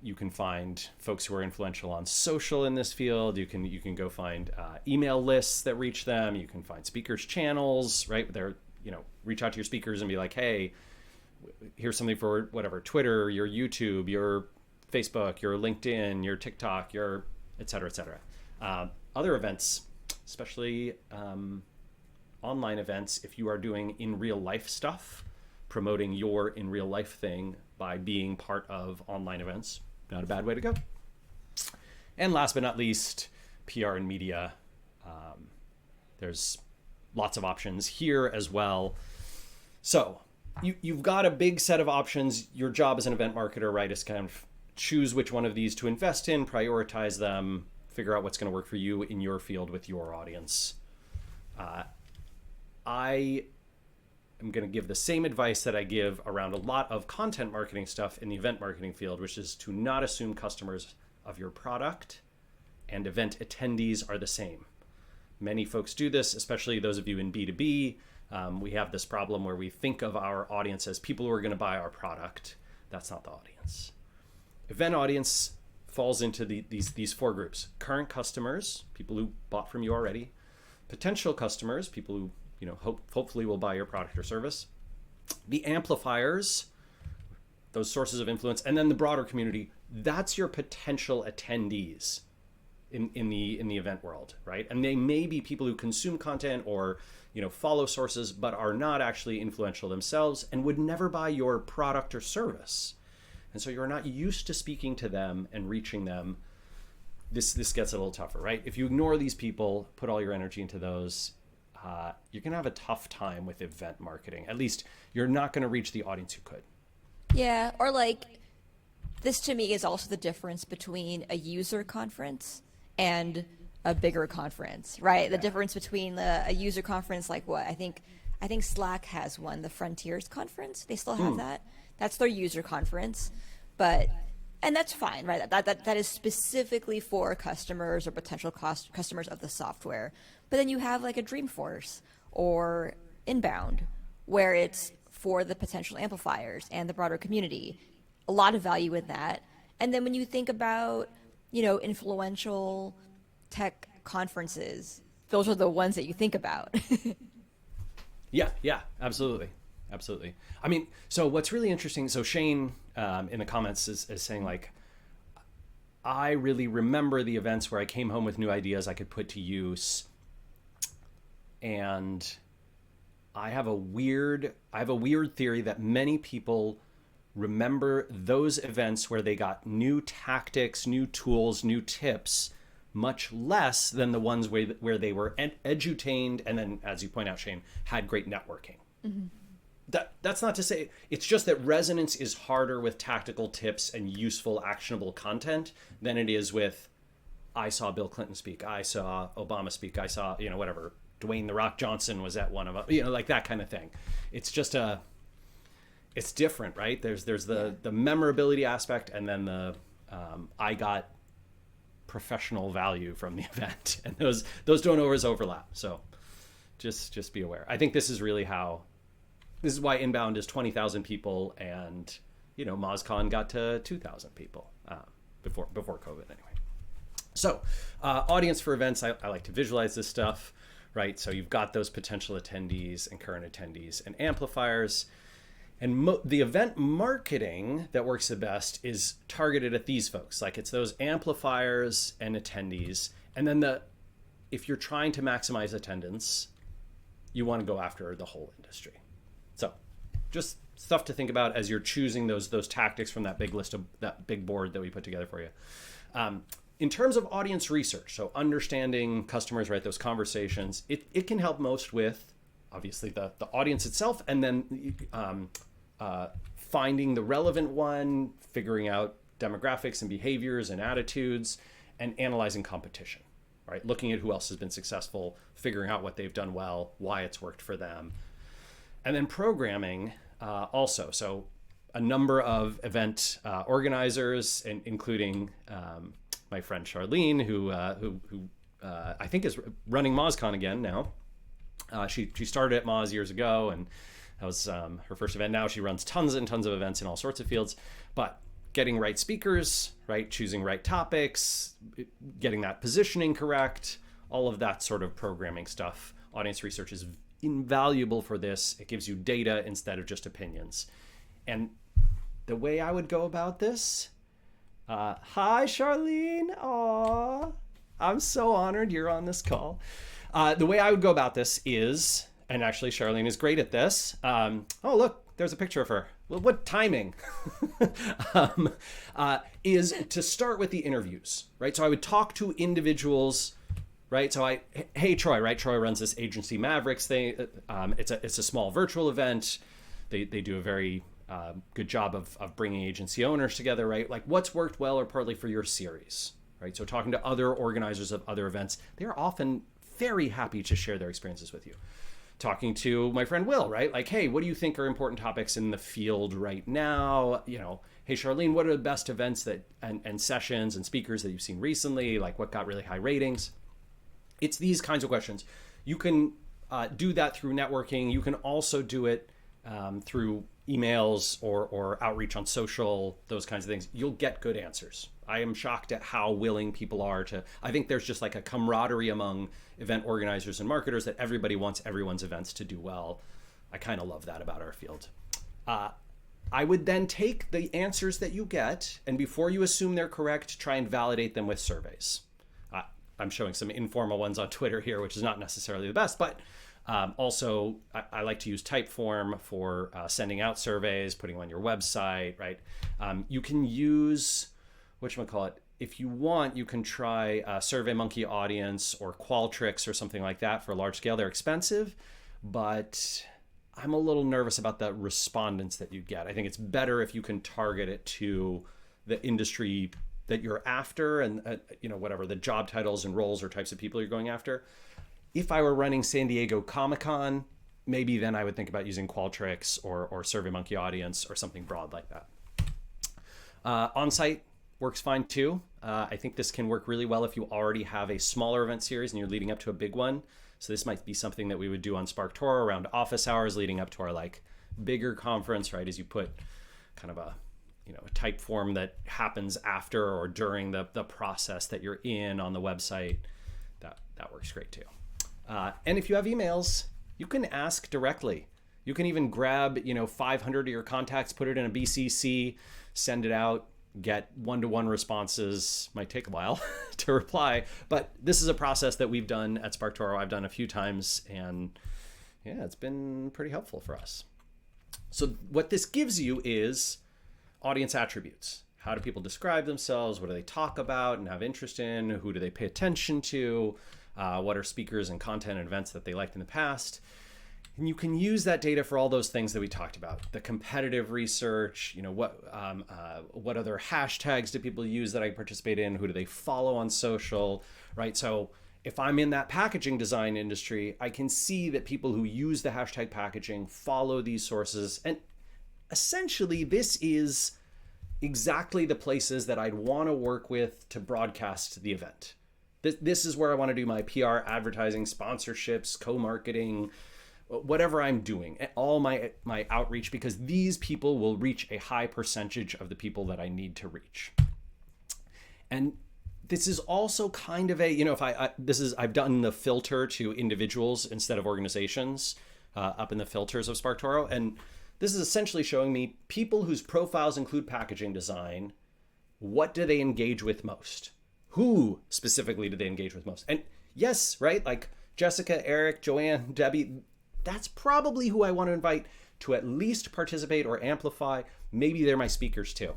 you can find folks who are influential on social in this field. You can go find email lists that reach them. You can find speakers' channels, right? They're, reach out to your speakers and be like, hey, here's something for whatever, Twitter, your YouTube, your Facebook, your LinkedIn, your TikTok, your et cetera, et cetera. Other events, especially online events, if you are doing in real life stuff, promoting your in real life thing by being part of online events, not a bad way to go. And last but not least, PR and media. There's lots of options here as well. So you've got a big set of options. Your job as an event marketer, right, is kind of choose which one of these to invest in, prioritize them, figure out what's going to work for you in your field with your audience. I am going to give the same advice that I give around a lot of content marketing stuff in the event marketing field, which is to not assume customers of your product and event attendees are the same. Many folks do this, especially those of you in B2B. We have this problem where we think of our audience as people who are going to buy our product. That's not the audience. Event audience falls into these four groups: current customers, people who bought from you already; potential customers, people who hopefully will buy your product or service; the amplifiers, those sources of influence; and then the broader community. That's your potential attendees in the event world, right? And they may be people who consume content or follow sources, but are not actually influential themselves and would never buy your product or service. And so you're not used to speaking to them and reaching them. This gets a little tougher, right? If you ignore these people, put all your energy into those, you're going to have a tough time with event marketing. At least you're not going to reach the audience who could. Yeah, or this to me is also the difference between a user conference and a bigger conference, right? The difference between a user conference, like what I think Slack has one, the Frontiers conference. They still have that. That's their user conference, and that's fine, right? That is specifically for customers or potential customers of the software. But then you have like a Dreamforce or Inbound, where it's for the potential amplifiers and the broader community. A lot of value in that. And then when you think about, influential tech conferences, those are the ones that you think about. Yeah, absolutely. I mean, so what's really interesting, so Shane in the comments is saying I really remember the events where I came home with new ideas I could put to use. And I have a weird theory that many people remember those events where they got new tactics, new tools, new tips, much less than the ones where they were edutained and then, as you point out, Shane, had great networking. Mm-hmm. That's not to say, it's just that resonance is harder with tactical tips and useful, actionable content than it is with I saw Bill Clinton speak, I saw Obama speak, I saw, whatever, Dwayne The Rock Johnson was at one of them, like that kind of thing. It's just it's different, right? There's the memorability aspect, and then the I got professional value from the event, and those don't always overlap. So just be aware. I think this is why Inbound is 20,000 people, and MozCon got to 2,000 people before COVID anyway. So audience for events, I like to visualize this stuff, right? So you've got those potential attendees and current attendees and amplifiers. And the event marketing that works the best is targeted at these folks. Like, it's those amplifiers and attendees. And then if you're trying to maximize attendance, you want to go after the whole industry. So just stuff to think about as you're choosing those tactics from that big list of that big board that we put together for you. In terms of audience research, so understanding customers, right, those conversations, it can help most with obviously the audience itself, and then finding the relevant one, figuring out demographics and behaviors and attitudes, and analyzing competition, right? Looking at who else has been successful, figuring out what they've done well, why it's worked for them. And then programming also. So a number of event organizers, including my friend Charlene, who I think is running MozCon again now. She started at Moz years ago, and that was her first event. Now she runs tons and tons of events in all sorts of fields. But getting right speakers, right, choosing right topics, getting that positioning correct, all of that sort of programming stuff. Audience research is invaluable for this. It gives you data instead of just opinions. And the way I would go about this, hi Charlene, aw, I'm so honored you're on this call. The way I would go about this is, and actually Charlene is great at this. Oh, look, there's a picture of her. Well, what timing? Is to start with the interviews, right? So I would talk to individuals, right? So hey, Troy, right? Troy runs this agency Mavericks thing. It's a small virtual event. They do a very good job of bringing agency owners together, right? Like, what's worked well or partly for your series, right? So talking to other organizers of other events, they're often very happy to share their experiences with you. Talking to my friend Will, right? Like, hey, what do you think are important topics in the field right now? Hey, Charlene, what are the best events and sessions and speakers that you've seen recently? Like, what got really high ratings? It's these kinds of questions. You can do that through networking. You can also do it through emails or outreach on social, those kinds of things. You'll get good answers. I am shocked at how willing people are to, I think there's just like a camaraderie among event organizers and marketers that everybody wants everyone's events to do well. I kind of love that about our field. I would then take the answers that you get, and before you assume they're correct, try and validate them with surveys. I'm showing some informal ones on Twitter here, which is not necessarily the best, but also I like to use Typeform for sending out surveys, putting them on your website, right? You can use, whatchamacallit, if you want, you can try SurveyMonkey Audience or Qualtrics or something like that for a large scale. They're expensive, but I'm a little nervous about the respondents that you get. I think it's better if you can target it to the industry that you're after and whatever the job titles and roles or types of people you're going after. If I were running San Diego Comic-Con, maybe then I would think about using Qualtrics or SurveyMonkey Audience or something broad like that. On-site works fine too. I think this can work really well if you already have a smaller event series and you're leading up to a big one. So this might be something that we would do on SparkToro around office hours leading up to our like bigger conference, right? As you put kind of a type form that happens after or during the process that you're in on the website. That works great too. And if you have emails, you can ask directly. You can even grab 500 of your contacts, put it in a BCC, send it out, get one-to-one responses. Might take a while to reply, but this is a process that we've done at SparkToro. I've done a few times, and yeah, it's been pretty helpful for us. So what this gives you is audience attributes. How do people describe themselves? What do they talk about and have interest in? Who do they pay attention to? What are speakers and content and events that they liked in the past? And you can use that data for all those things that we talked about: the competitive research, what other hashtags do people use that I participate in, who do they follow on social, right? So if I'm in that packaging design industry, I can see that people who use the hashtag packaging follow these sources. And essentially, this is exactly the places that I'd want to work with to broadcast the event. This is where I want to do my PR, advertising, sponsorships, co-marketing, whatever I'm doing, all my outreach, because these people will reach a high percentage of the people that I need to reach. And this is also kind of a, if I've done the filter to individuals instead of organizations up in the filters of SparkToro. And this is essentially showing me people whose profiles include packaging design. What do they engage with most? Who specifically do they engage with most? And yes, right? Like Jessica, Eric, Joanne, Debbie, that's probably who I want to invite to at least participate or amplify. Maybe they're my speakers too.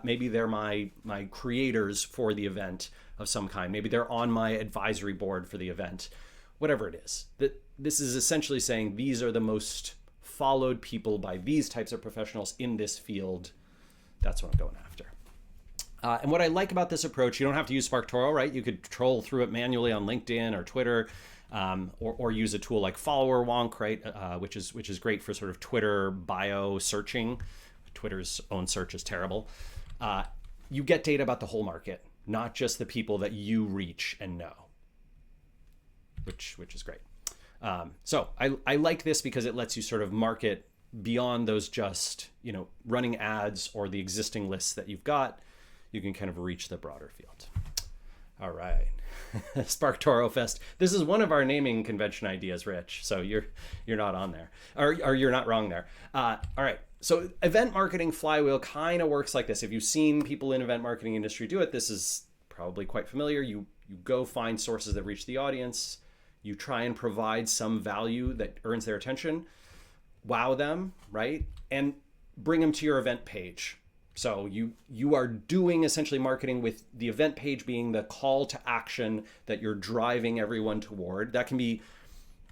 Maybe they're my creators for the event of some kind. Maybe they're on my advisory board for the event. Whatever it is. This is essentially saying these are the most followed people by these types of professionals in this field. That's what I'm going after. And what I like about this approach, you don't have to use SparkToro, right? You could troll through it manually on LinkedIn or Twitter, or use a tool like Follower Wonk, right? Which is great for sort of Twitter bio searching. Twitter's own search is terrible. You get data about the whole market, not just the people that you reach and know, which is great. So I like this because it lets you sort of market beyond those just, running ads or the existing lists that you've got. You can kind of reach the broader field. All right. SparkToro Fest. This is one of our naming convention ideas, Rich. So you're not on there, or you're not wrong there. All right. So event marketing flywheel kind of works like this. If you've seen people in event marketing industry do it, this is probably quite familiar. You go find sources that reach the audience. You try and provide some value that earns their attention, wow them, right? And bring them to your event page. So you are doing essentially marketing with the event page being the call to action that you're driving everyone toward. That can be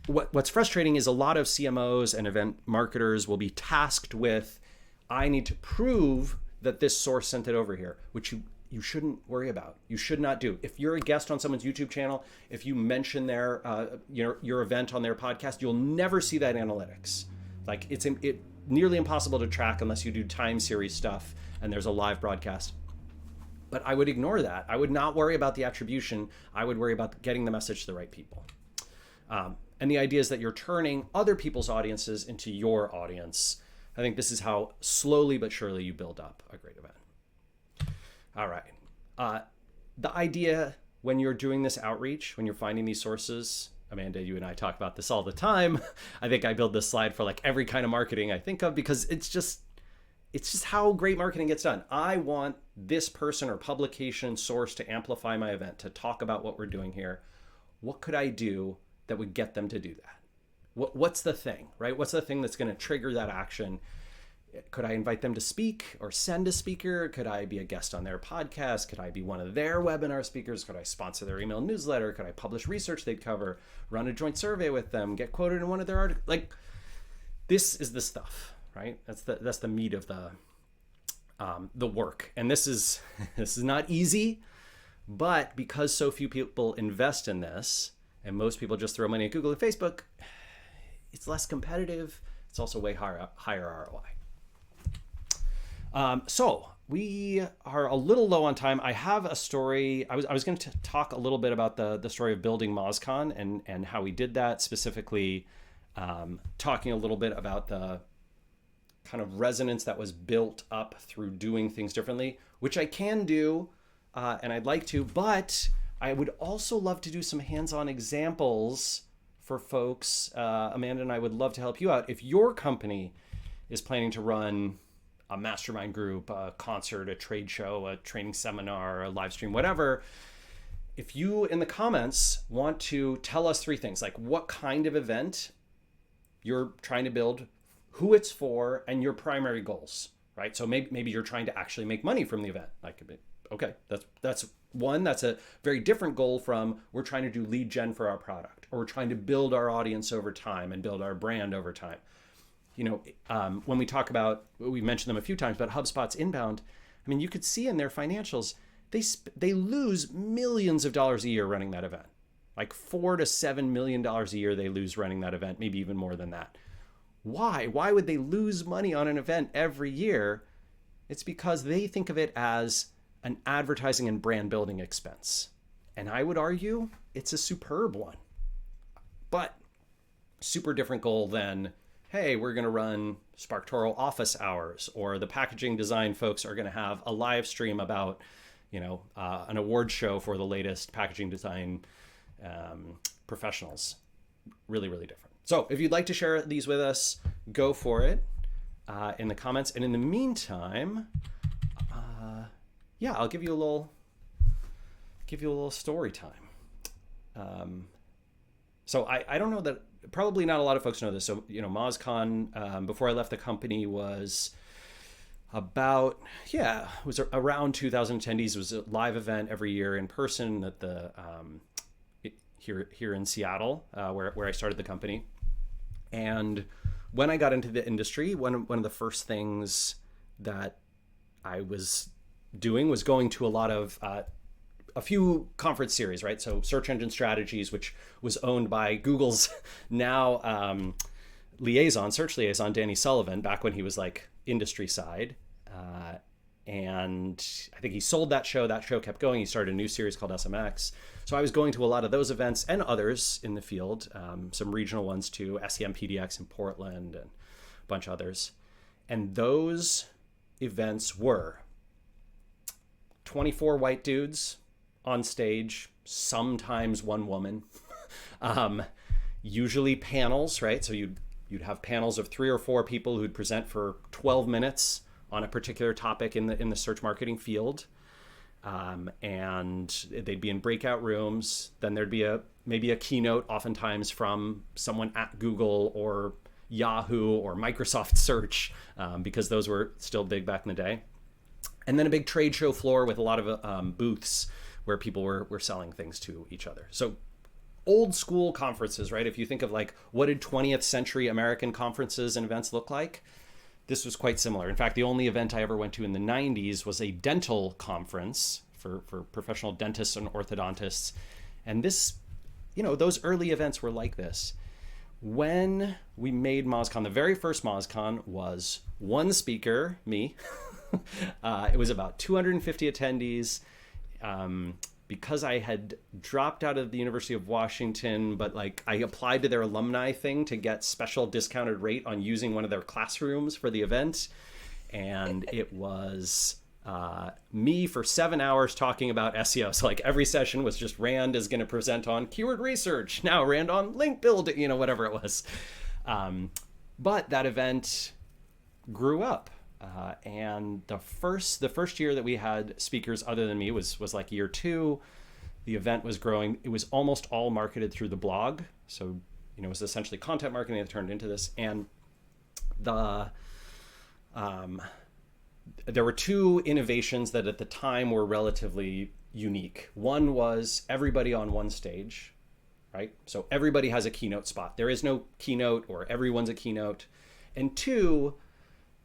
what's frustrating is a lot of CMOs and event marketers will be tasked with, I need to prove that this source sent it over here, which you shouldn't worry about. You should not do. If you're a guest on someone's YouTube channel, if you mention their your event on their podcast, you'll never see that analytics. Like it's nearly impossible to track unless you do time series stuff and there's a live broadcast. But I would ignore that. I would not worry about the attribution. I would worry about getting the message to the right people. And the idea is that you're turning other people's audiences into your audience. I think this is how slowly but surely you build up a great event. All right. The idea when you're doing this outreach, when you're finding these sources, Amanda, you and I talk about this all the time. I think I build this slide for like every kind of marketing I think of because it's just how great marketing gets done. I want this person or publication source to amplify my event, to talk about what we're doing here. What could I do that would get them to do that? What's the thing, right? What's the thing that's going to trigger that action? Could I invite them to speak or send a speaker? Could I be a guest on their podcast? Could I be one of their webinar speakers? Could I sponsor their email newsletter? Could I publish research they'd cover, run a joint survey with them, get quoted in one of their articles? Like, this is the stuff, right? That's the meat of the work. And this is not easy, but because so few people invest in this, and most people just throw money at Google and Facebook, it's less competitive. It's also way higher ROI. So we are a little low on time. I have a story. I was going to talk a little bit about the story of building MozCon and how we did that, specifically talking a little bit about the kind of resonance that was built up through doing things differently, which I can do, and I'd like to, but I would also love to do some hands-on examples for folks. Amanda and I would love to help you out. If your company is planning to run a mastermind group, a concert, a trade show, a training seminar, a live stream, whatever, if you in the comments want to tell us three things, like what kind of event you're trying to build, who it's for, and your primary goals, right? So maybe you're trying to actually make money from the event. Like Okay, that's one. That's a very different goal from we're trying to do lead gen for our product, or we're trying to build our audience over time and build our brand over time. When we talk about, we mentioned them a few times, but HubSpot's inbound, I mean, you could see in their financials, they lose millions of dollars a year running that event. Like $4 to $7 million a year they lose running that event, maybe even more than that. Why? Why would they lose money on an event every year? It's because they think of it as an advertising and brand building expense. And I would argue it's a superb one. But super different goal than, hey, we're going to run SparkToro office hours, or the packaging design folks are going to have a live stream about, an award show for the latest packaging design professionals. Really, really different. So if you'd like to share these with us, go for it in the comments. And in the meantime, I'll give you a little story time. So I don't know that, probably not a lot of folks know this. So, MozCon, before I left the company, was about, it was around 2,000 attendees. It was a live event every year in person at the here in Seattle, where I started the company. And when I got into the industry, one of the first things that I was doing was going to a few conference series, right? So Search Engine Strategies, which was owned by Google's now search liaison, Danny Sullivan, back when he was like industry side. And I think he sold that show. That show kept going. He started a new series called SMX. So I was going to a lot of those events and others in the field, some regional ones too, SEM PDX in Portland and a bunch of others. And those events were 24 white dudes on stage, sometimes one woman, usually panels, right? So you'd have panels of 3 or 4 people who'd present for 12 minutes on a particular topic in the search marketing field. And they'd be in breakout rooms. Then there'd be maybe a keynote, oftentimes from someone at Google or Yahoo or Microsoft Search, because those were still big back in the day. And then a big trade show floor with a lot of booths where people were selling things to each other. So old school conferences, right? If you think of like, what did 20th century American conferences and events look like? This was quite similar. In fact, the only event I ever went to in the 90s was a dental conference for professional dentists and orthodontists. And this, those early events were like this. When we made MozCon, the very first MozCon was one speaker, me. It was about 250 attendees. Because I had dropped out of the University of Washington, but I applied to their alumni thing to get special discounted rate on using one of their classrooms for the event. And it was me for 7 hours talking about SEO. So every session was just Rand is going to present on keyword research. Now Rand on link building, whatever it was. But that event grew up. And the first year that we had speakers other than me was like year 2. The event was growing. It was almost all marketed through the blog. So, it was essentially content marketing that turned into this. And there were 2 innovations that at the time were relatively unique. One was everybody on one stage, right? So everybody has a keynote spot. There is no keynote or everyone's a keynote. And 2,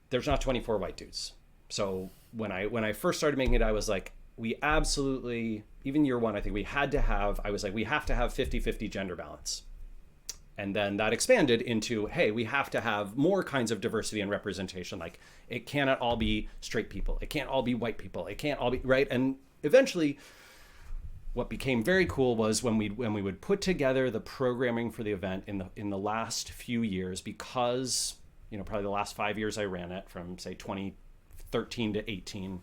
there's not 24 white dudes. So when I first started making it, I was like, we absolutely, even year 1, I think we have to have 50-50 gender balance. And then that expanded into, hey, we have to have more kinds of diversity and representation. It cannot all be straight people. It can't all be white people. It can't all be, right? And eventually what became very cool was when we would put together the programming for the event in the last few years, because probably the last 5 years I ran it, from say 2013 to 18,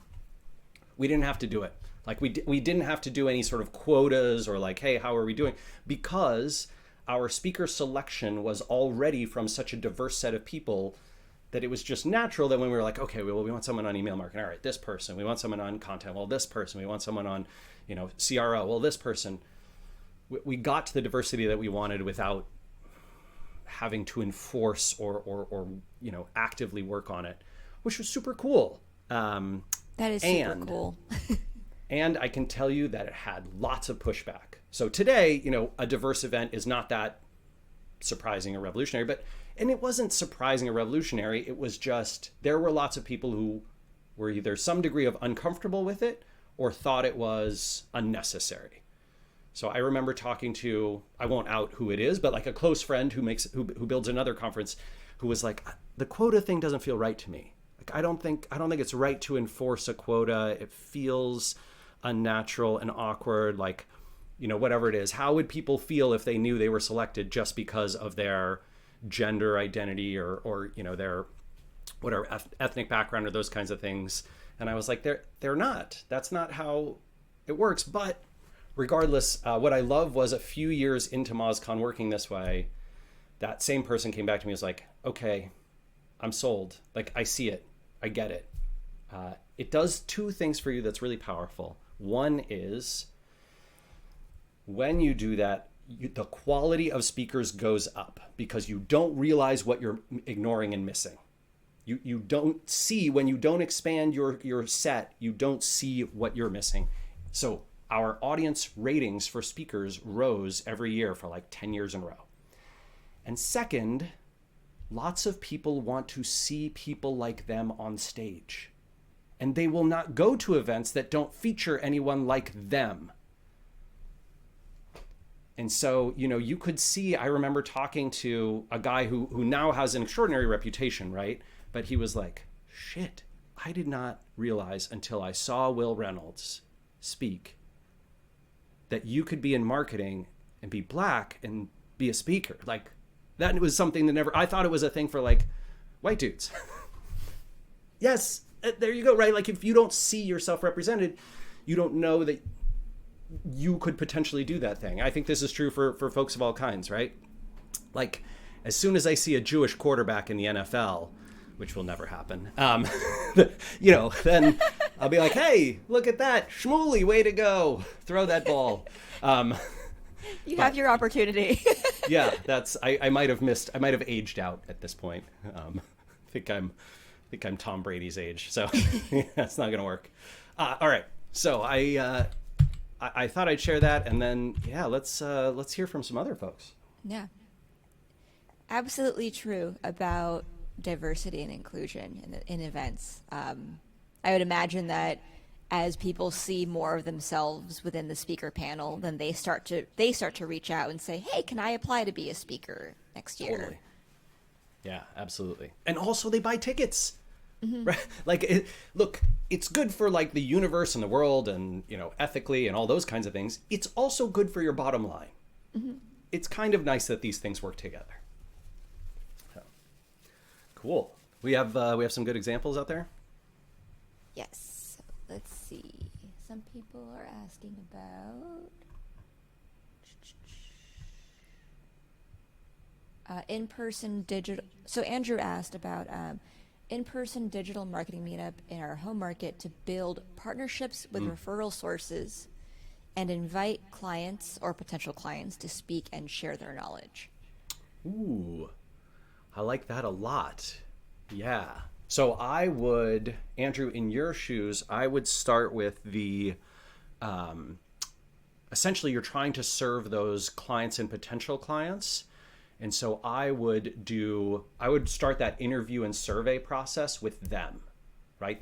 we didn't have to do it. We didn't have to do any sort of quotas or hey, how are we doing? Because our speaker selection was already from such a diverse set of people that it was just natural that when we were like, okay, well, we want someone on email marketing. All right, this person. We want someone on content. Well, this person. We want someone on, CRO. Well, this person. We got to the diversity that we wanted without having to enforce or actively work on it, which was super cool. That is super cool. And I can tell you that it had lots of pushback. So today, a diverse event is not that surprising or revolutionary, and it wasn't surprising or revolutionary. It was just, there were lots of people who were either some degree of uncomfortable with it or thought it was unnecessary. So I remember talking to, I won't out who it is, but like a close friend who builds another conference, who was like, the quota thing doesn't feel right to me. Like, I don't think it's right to enforce a quota. It feels unnatural and awkward. Like, whatever it is, how would people feel if they knew they were selected just because of their gender identity or their whatever ethnic background or those kinds of things? And I was like, they're not. That's not how it works. But regardless, what I love was a few years into MozCon working this way, that same person came back to me and was like, okay, I'm sold. Like, I see it. I get it. It does two things for you that's really powerful. One is, when you do that, the quality of speakers goes up because you don't realize what you're ignoring and missing. You don't see, when you don't expand your set, you don't see what you're missing. So our audience ratings for speakers rose every year for like 10 years in a row. And second, lots of people want to see people like them on stage. And they will not go to events that don't feature anyone like them. And so, you could see, I remember talking to a guy who now has an extraordinary reputation, right? But he was like, shit, I did not realize until I saw Will Reynolds speak that you could be in marketing and be Black and be a speaker. Like, that was something that I thought it was a thing for like white dudes. Yes, there you go, right? Like, if you don't see yourself represented, you don't know that you could potentially do that thing. I think this is true for folks of all kinds, right? Like, as soon as I see a Jewish quarterback in the NFL, which will never happen, then I'll be like, hey, look at that. Shmuley, way to go. Throw that ball. You have your opportunity. Yeah, I might have aged out at this point. I think I'm Tom Brady's age, so that's not gonna work. All right, so I thought I'd share that, and then let's hear from some other folks. Yeah, absolutely true about diversity and inclusion in events. I would imagine that as people see more of themselves within the speaker panel, then they start to reach out and say, hey, can I apply to be a speaker next year? Totally. Yeah, absolutely. And also they buy tickets. Mm-hmm. Right? Like, look, it's good for like the universe and the world and, ethically and all those kinds of things. It's also good for your bottom line. Mm-hmm. It's kind of nice that these things work together. So, cool. We have some good examples out there. Yes. So let's see. Some people are asking about in-person digital. So Andrew asked about in-person digital marketing meetup in our home market to build partnerships with referral sources and invite clients or potential clients to speak and share their knowledge. Ooh, I like that a lot. Yeah. So I would, Andrew, in your shoes, I would start with the, essentially you're trying to serve those clients and potential clients. And so I would start that interview and survey process with them, right?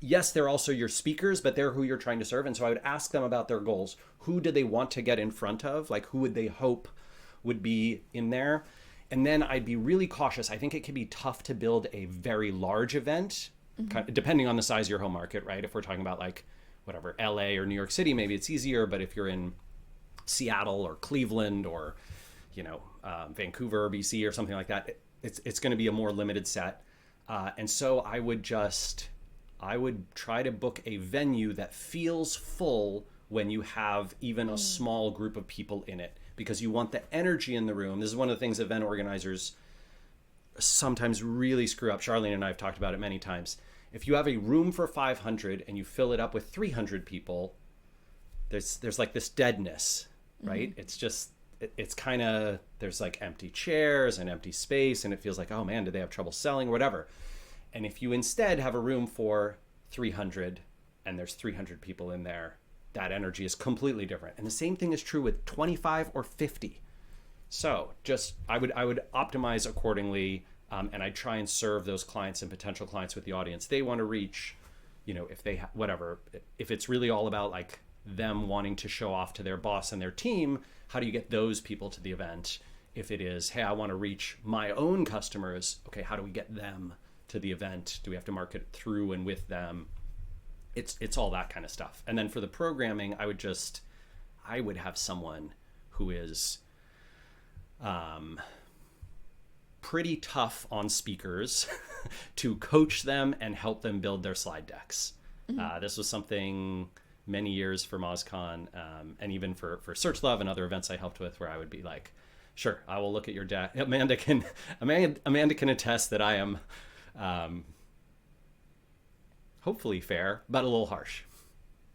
Yes, they're also your speakers, but they're who you're trying to serve. And so I would ask them about their goals. Who do they want to get in front of? Like, who would they hope would be in there? And then I'd be really cautious. I think it can be tough to build a very large event, kind of, depending on the size of your home market, right? If we're talking about like, whatever, LA or New York City, maybe it's easier. But if you're in Seattle or Cleveland or Vancouver or BC or something like that, it's going to be a more limited set. And so I would try to book a venue that feels full when you have even a small group of people in it, because you want the energy in the room. This is one of the things event organizers sometimes really screw up. Charlene and I have talked about it many times. If you have a room for 500 and you fill it up with 300 people, there's like this deadness, right? It's kind of, there's like empty chairs and empty space, and it feels like, oh man, did they have trouble selling or whatever. And if you instead have a room for 300 and there's 300 people in there, that energy is completely different. And the same thing is true with 25 or 50. So just I would optimize accordingly, and I'd try and serve those clients and potential clients with the audience they want to reach. If they whatever, if it's really all about like them wanting to show off to their boss and their team, how do you get those people to the event? If it is, hey, I want to reach my own customers, okay, how do we get them to the event? Do we have to market through and with them? It's all that kind of stuff. And then for the programming, I would have someone who is pretty tough on speakers to coach them and help them build their slide decks. This was something many years for MozCon, and even for Search Love and other events I helped with, where I would be like, sure, I will look at your deck. Amanda can attest that I am hopefully fair, but a little harsh.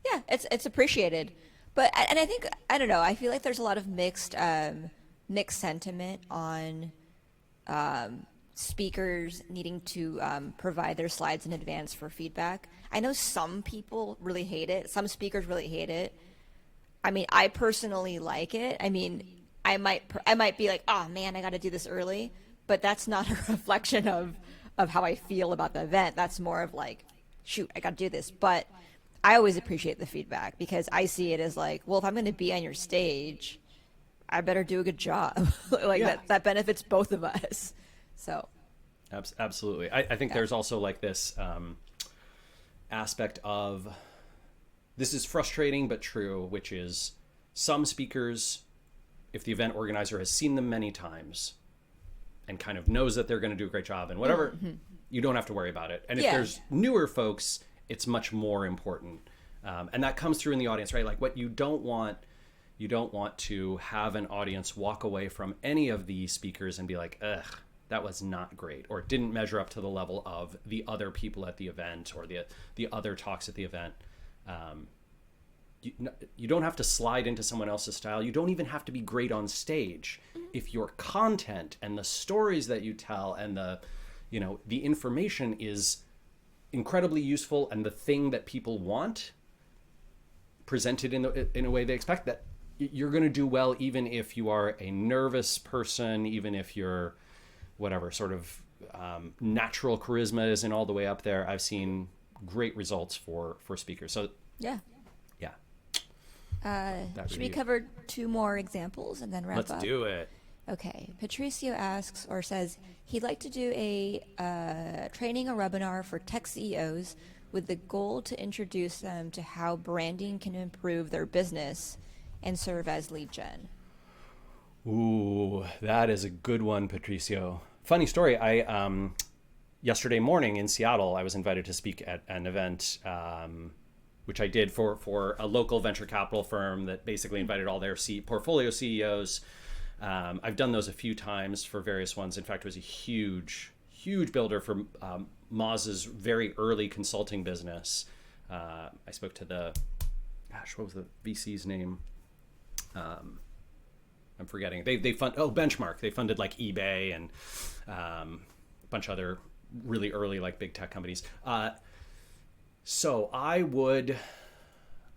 Yeah, it's appreciated. And I think, I don't know, I feel like there's a lot of mixed sentiment on speakers needing to provide their slides in advance for feedback. I know some people really hate it. Some speakers really hate it. I mean, I personally like it. I mean, I might be like, oh man, I got to do this early, but that's not a reflection of how I feel about the event. That's more of like, shoot, I got to do this. But I always appreciate the feedback, because I see it as like, well, if I'm going to be on your stage, I better do a good job. Like Yeah. that benefits both of us. So Absolutely. I think there's also like this aspect of, this is frustrating but true, which is some speakers, if the event organizer has seen them many times and kind of knows that they're going to do a great job and whatever, you don't have to worry about it. And if there's newer folks, it's much more important. And that comes through in the audience, right? Like what you don't want to have an audience walk away from any of the speakers and be like, ugh, that was not great, or it didn't measure up to the level of the other people at the event or the other talks at the event. You don't have to slide into someone else's style. You don't even have to be great on stage. If your content and the stories that you tell and the information is incredibly useful and the thing that people want presented in a way they expect, that you're going to do well, even if you are a nervous person, even if you're whatever sort of natural charisma isn't all the way up there. I've seen great results for speakers. So yeah. Should we cover 2 more examples and then wrap up? Let's do it. Okay. Patricio asks or says he'd like to do a training or webinar for tech CEOs with the goal to introduce them to how branding can improve their business and serve as lead gen. Ooh, that is a good one, Patricio. Funny story. I yesterday morning in Seattle, I was invited to speak at an event, which I did for a local venture capital firm that basically invited all their portfolio CEOs. I've done those a few times for various ones. In fact, it was a huge builder for Moz's very early consulting business. I spoke to what was the VC's name? I'm forgetting. They fund Benchmark. They funded like eBay and a bunch of other really early like big tech companies. So I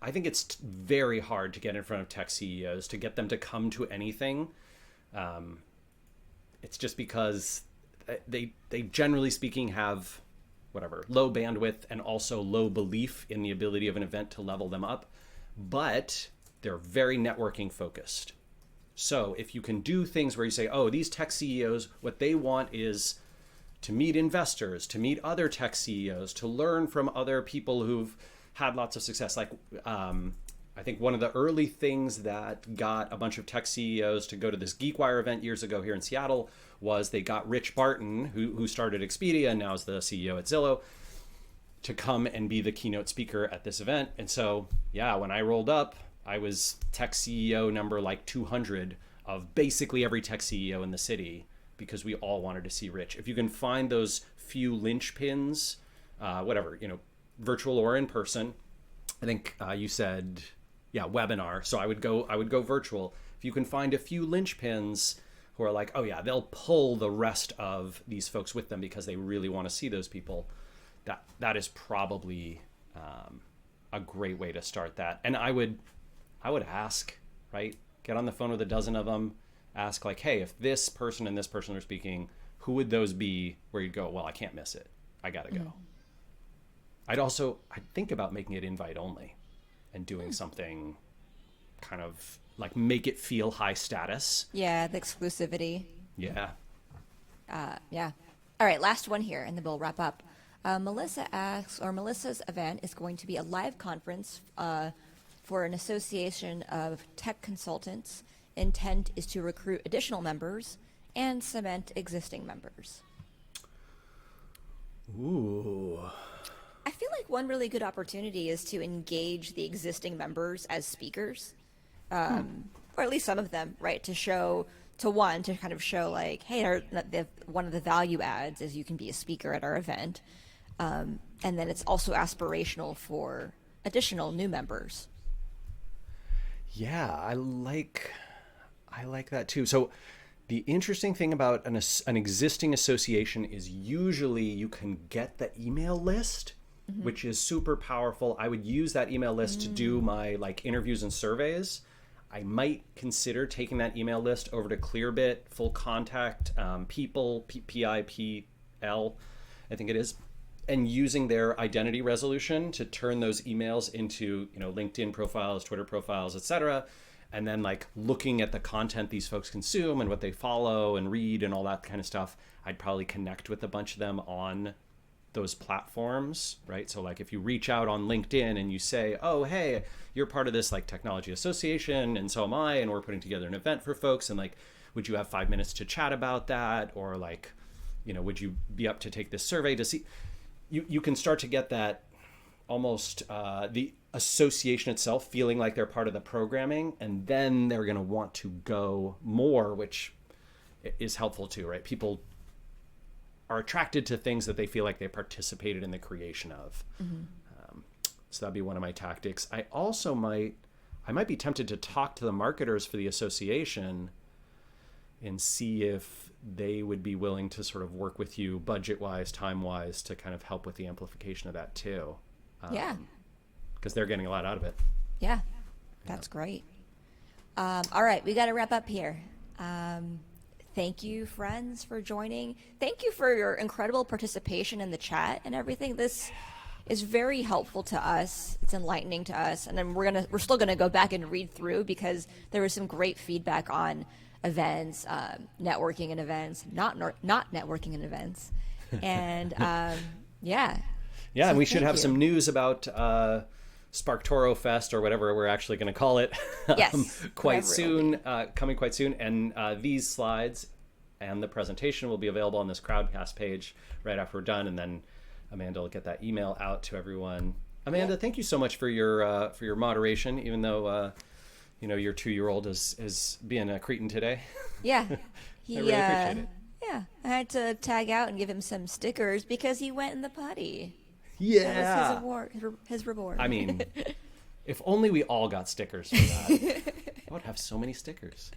think it's very hard to get in front of tech CEOs to get them to come to anything. It's just because they generally speaking have low bandwidth and also low belief in the ability of an event to level them up, but they're very networking focused. So if you can do things where you say, oh, these tech CEOs, what they want is to meet investors, to meet other tech CEOs, to learn from other people who've had lots of success. Like, I think one of the early things that got a bunch of tech CEOs to go to this GeekWire event years ago here in Seattle was they got Rich Barton, who started Expedia and now is the CEO at Zillow, to come and be the keynote speaker at this event. And so, yeah, when I rolled up, I was tech CEO number like 200 of basically every tech CEO in the city, because we all wanted to see Rich. If you can find those few linchpins, virtual or in person, I think you said, webinar. So I would go virtual. If you can find a few linchpins who are like, oh yeah, they'll pull the rest of these folks with them because they really want to see those people. That is probably a great way to start that. And I would ask, right? Get on the phone with a dozen of them, ask like, hey, if this person and this person are speaking, who would those be where you'd go, well, I can't miss it. I got to go. I'd think about making it invite only and doing something kind of like make it feel high status. Yeah, the exclusivity. Yeah. Yeah. All right, last one here, and then we'll wrap up. Melissa asks, or Melissa's event is going to be a live conference for an association of tech consultants. Intent is to recruit additional members and cement existing members. Ooh. I feel like one really good opportunity is to engage the existing members as speakers, or at least some of them, right? To kind of show like, hey, one of the value adds is you can be a speaker at our event. And then it's also aspirational for additional new members. Yeah, I like that too. So the interesting thing about an existing association is usually you can get the email list, which is super powerful. I would use that email list to do my like interviews and surveys. I might consider taking that email list over to Clearbit, Full Contact, People, PIPL, I think it is, and using their identity resolution to turn those emails into, LinkedIn profiles, Twitter profiles, etc. And then like looking at the content these folks consume and what they follow and read and all that kind of stuff. I'd probably connect with a bunch of them on those platforms, right? So like if you reach out on LinkedIn and you say, oh, hey, you're part of this like technology association and so am I, and we're putting together an event for folks, and like, would you have 5 minutes to chat about that? Or like, would you be up to take this survey to see? You can start to get that almost the association itself feeling like they're part of the programming, and then they're going to want to go more, which is helpful too, right? People are attracted to things that they feel like they participated in the creation of. So that'd be one of my tactics. I might be tempted to talk to the marketers for the association and see if they would be willing to sort of work with you budget-wise, time-wise, to kind of help with the amplification of that too. Yeah. Because they're getting a lot out of it. Yeah, that's great. All right, we got to wrap up here. Thank you, friends, for joining. Thank you for your incredible participation in the chat and everything. This is very helpful to us. It's enlightening to us, and then we're still gonna go back and read through because there was some great feedback on events, networking and events, not networking and events, and yeah. Yeah, so and we should have you. some news about SparkToro Fest or whatever we're actually going to call it. Yes, quite soon, coming quite soon. And these slides and the presentation will be available on this Crowdcast page right after we're done. And then Amanda will get that email out to everyone. Amanda, thank you so much for your moderation, even though your 2-year-old is being a cretin today. Yeah, I really appreciate it. Yeah, I had to tag out and give him some stickers because he went in the potty. Yeah. That was his reward. I mean, if only we all got stickers for that. I would have so many stickers.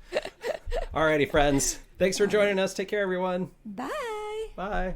Alrighty, friends. Thanks for joining us. Take care, everyone. Bye. Bye.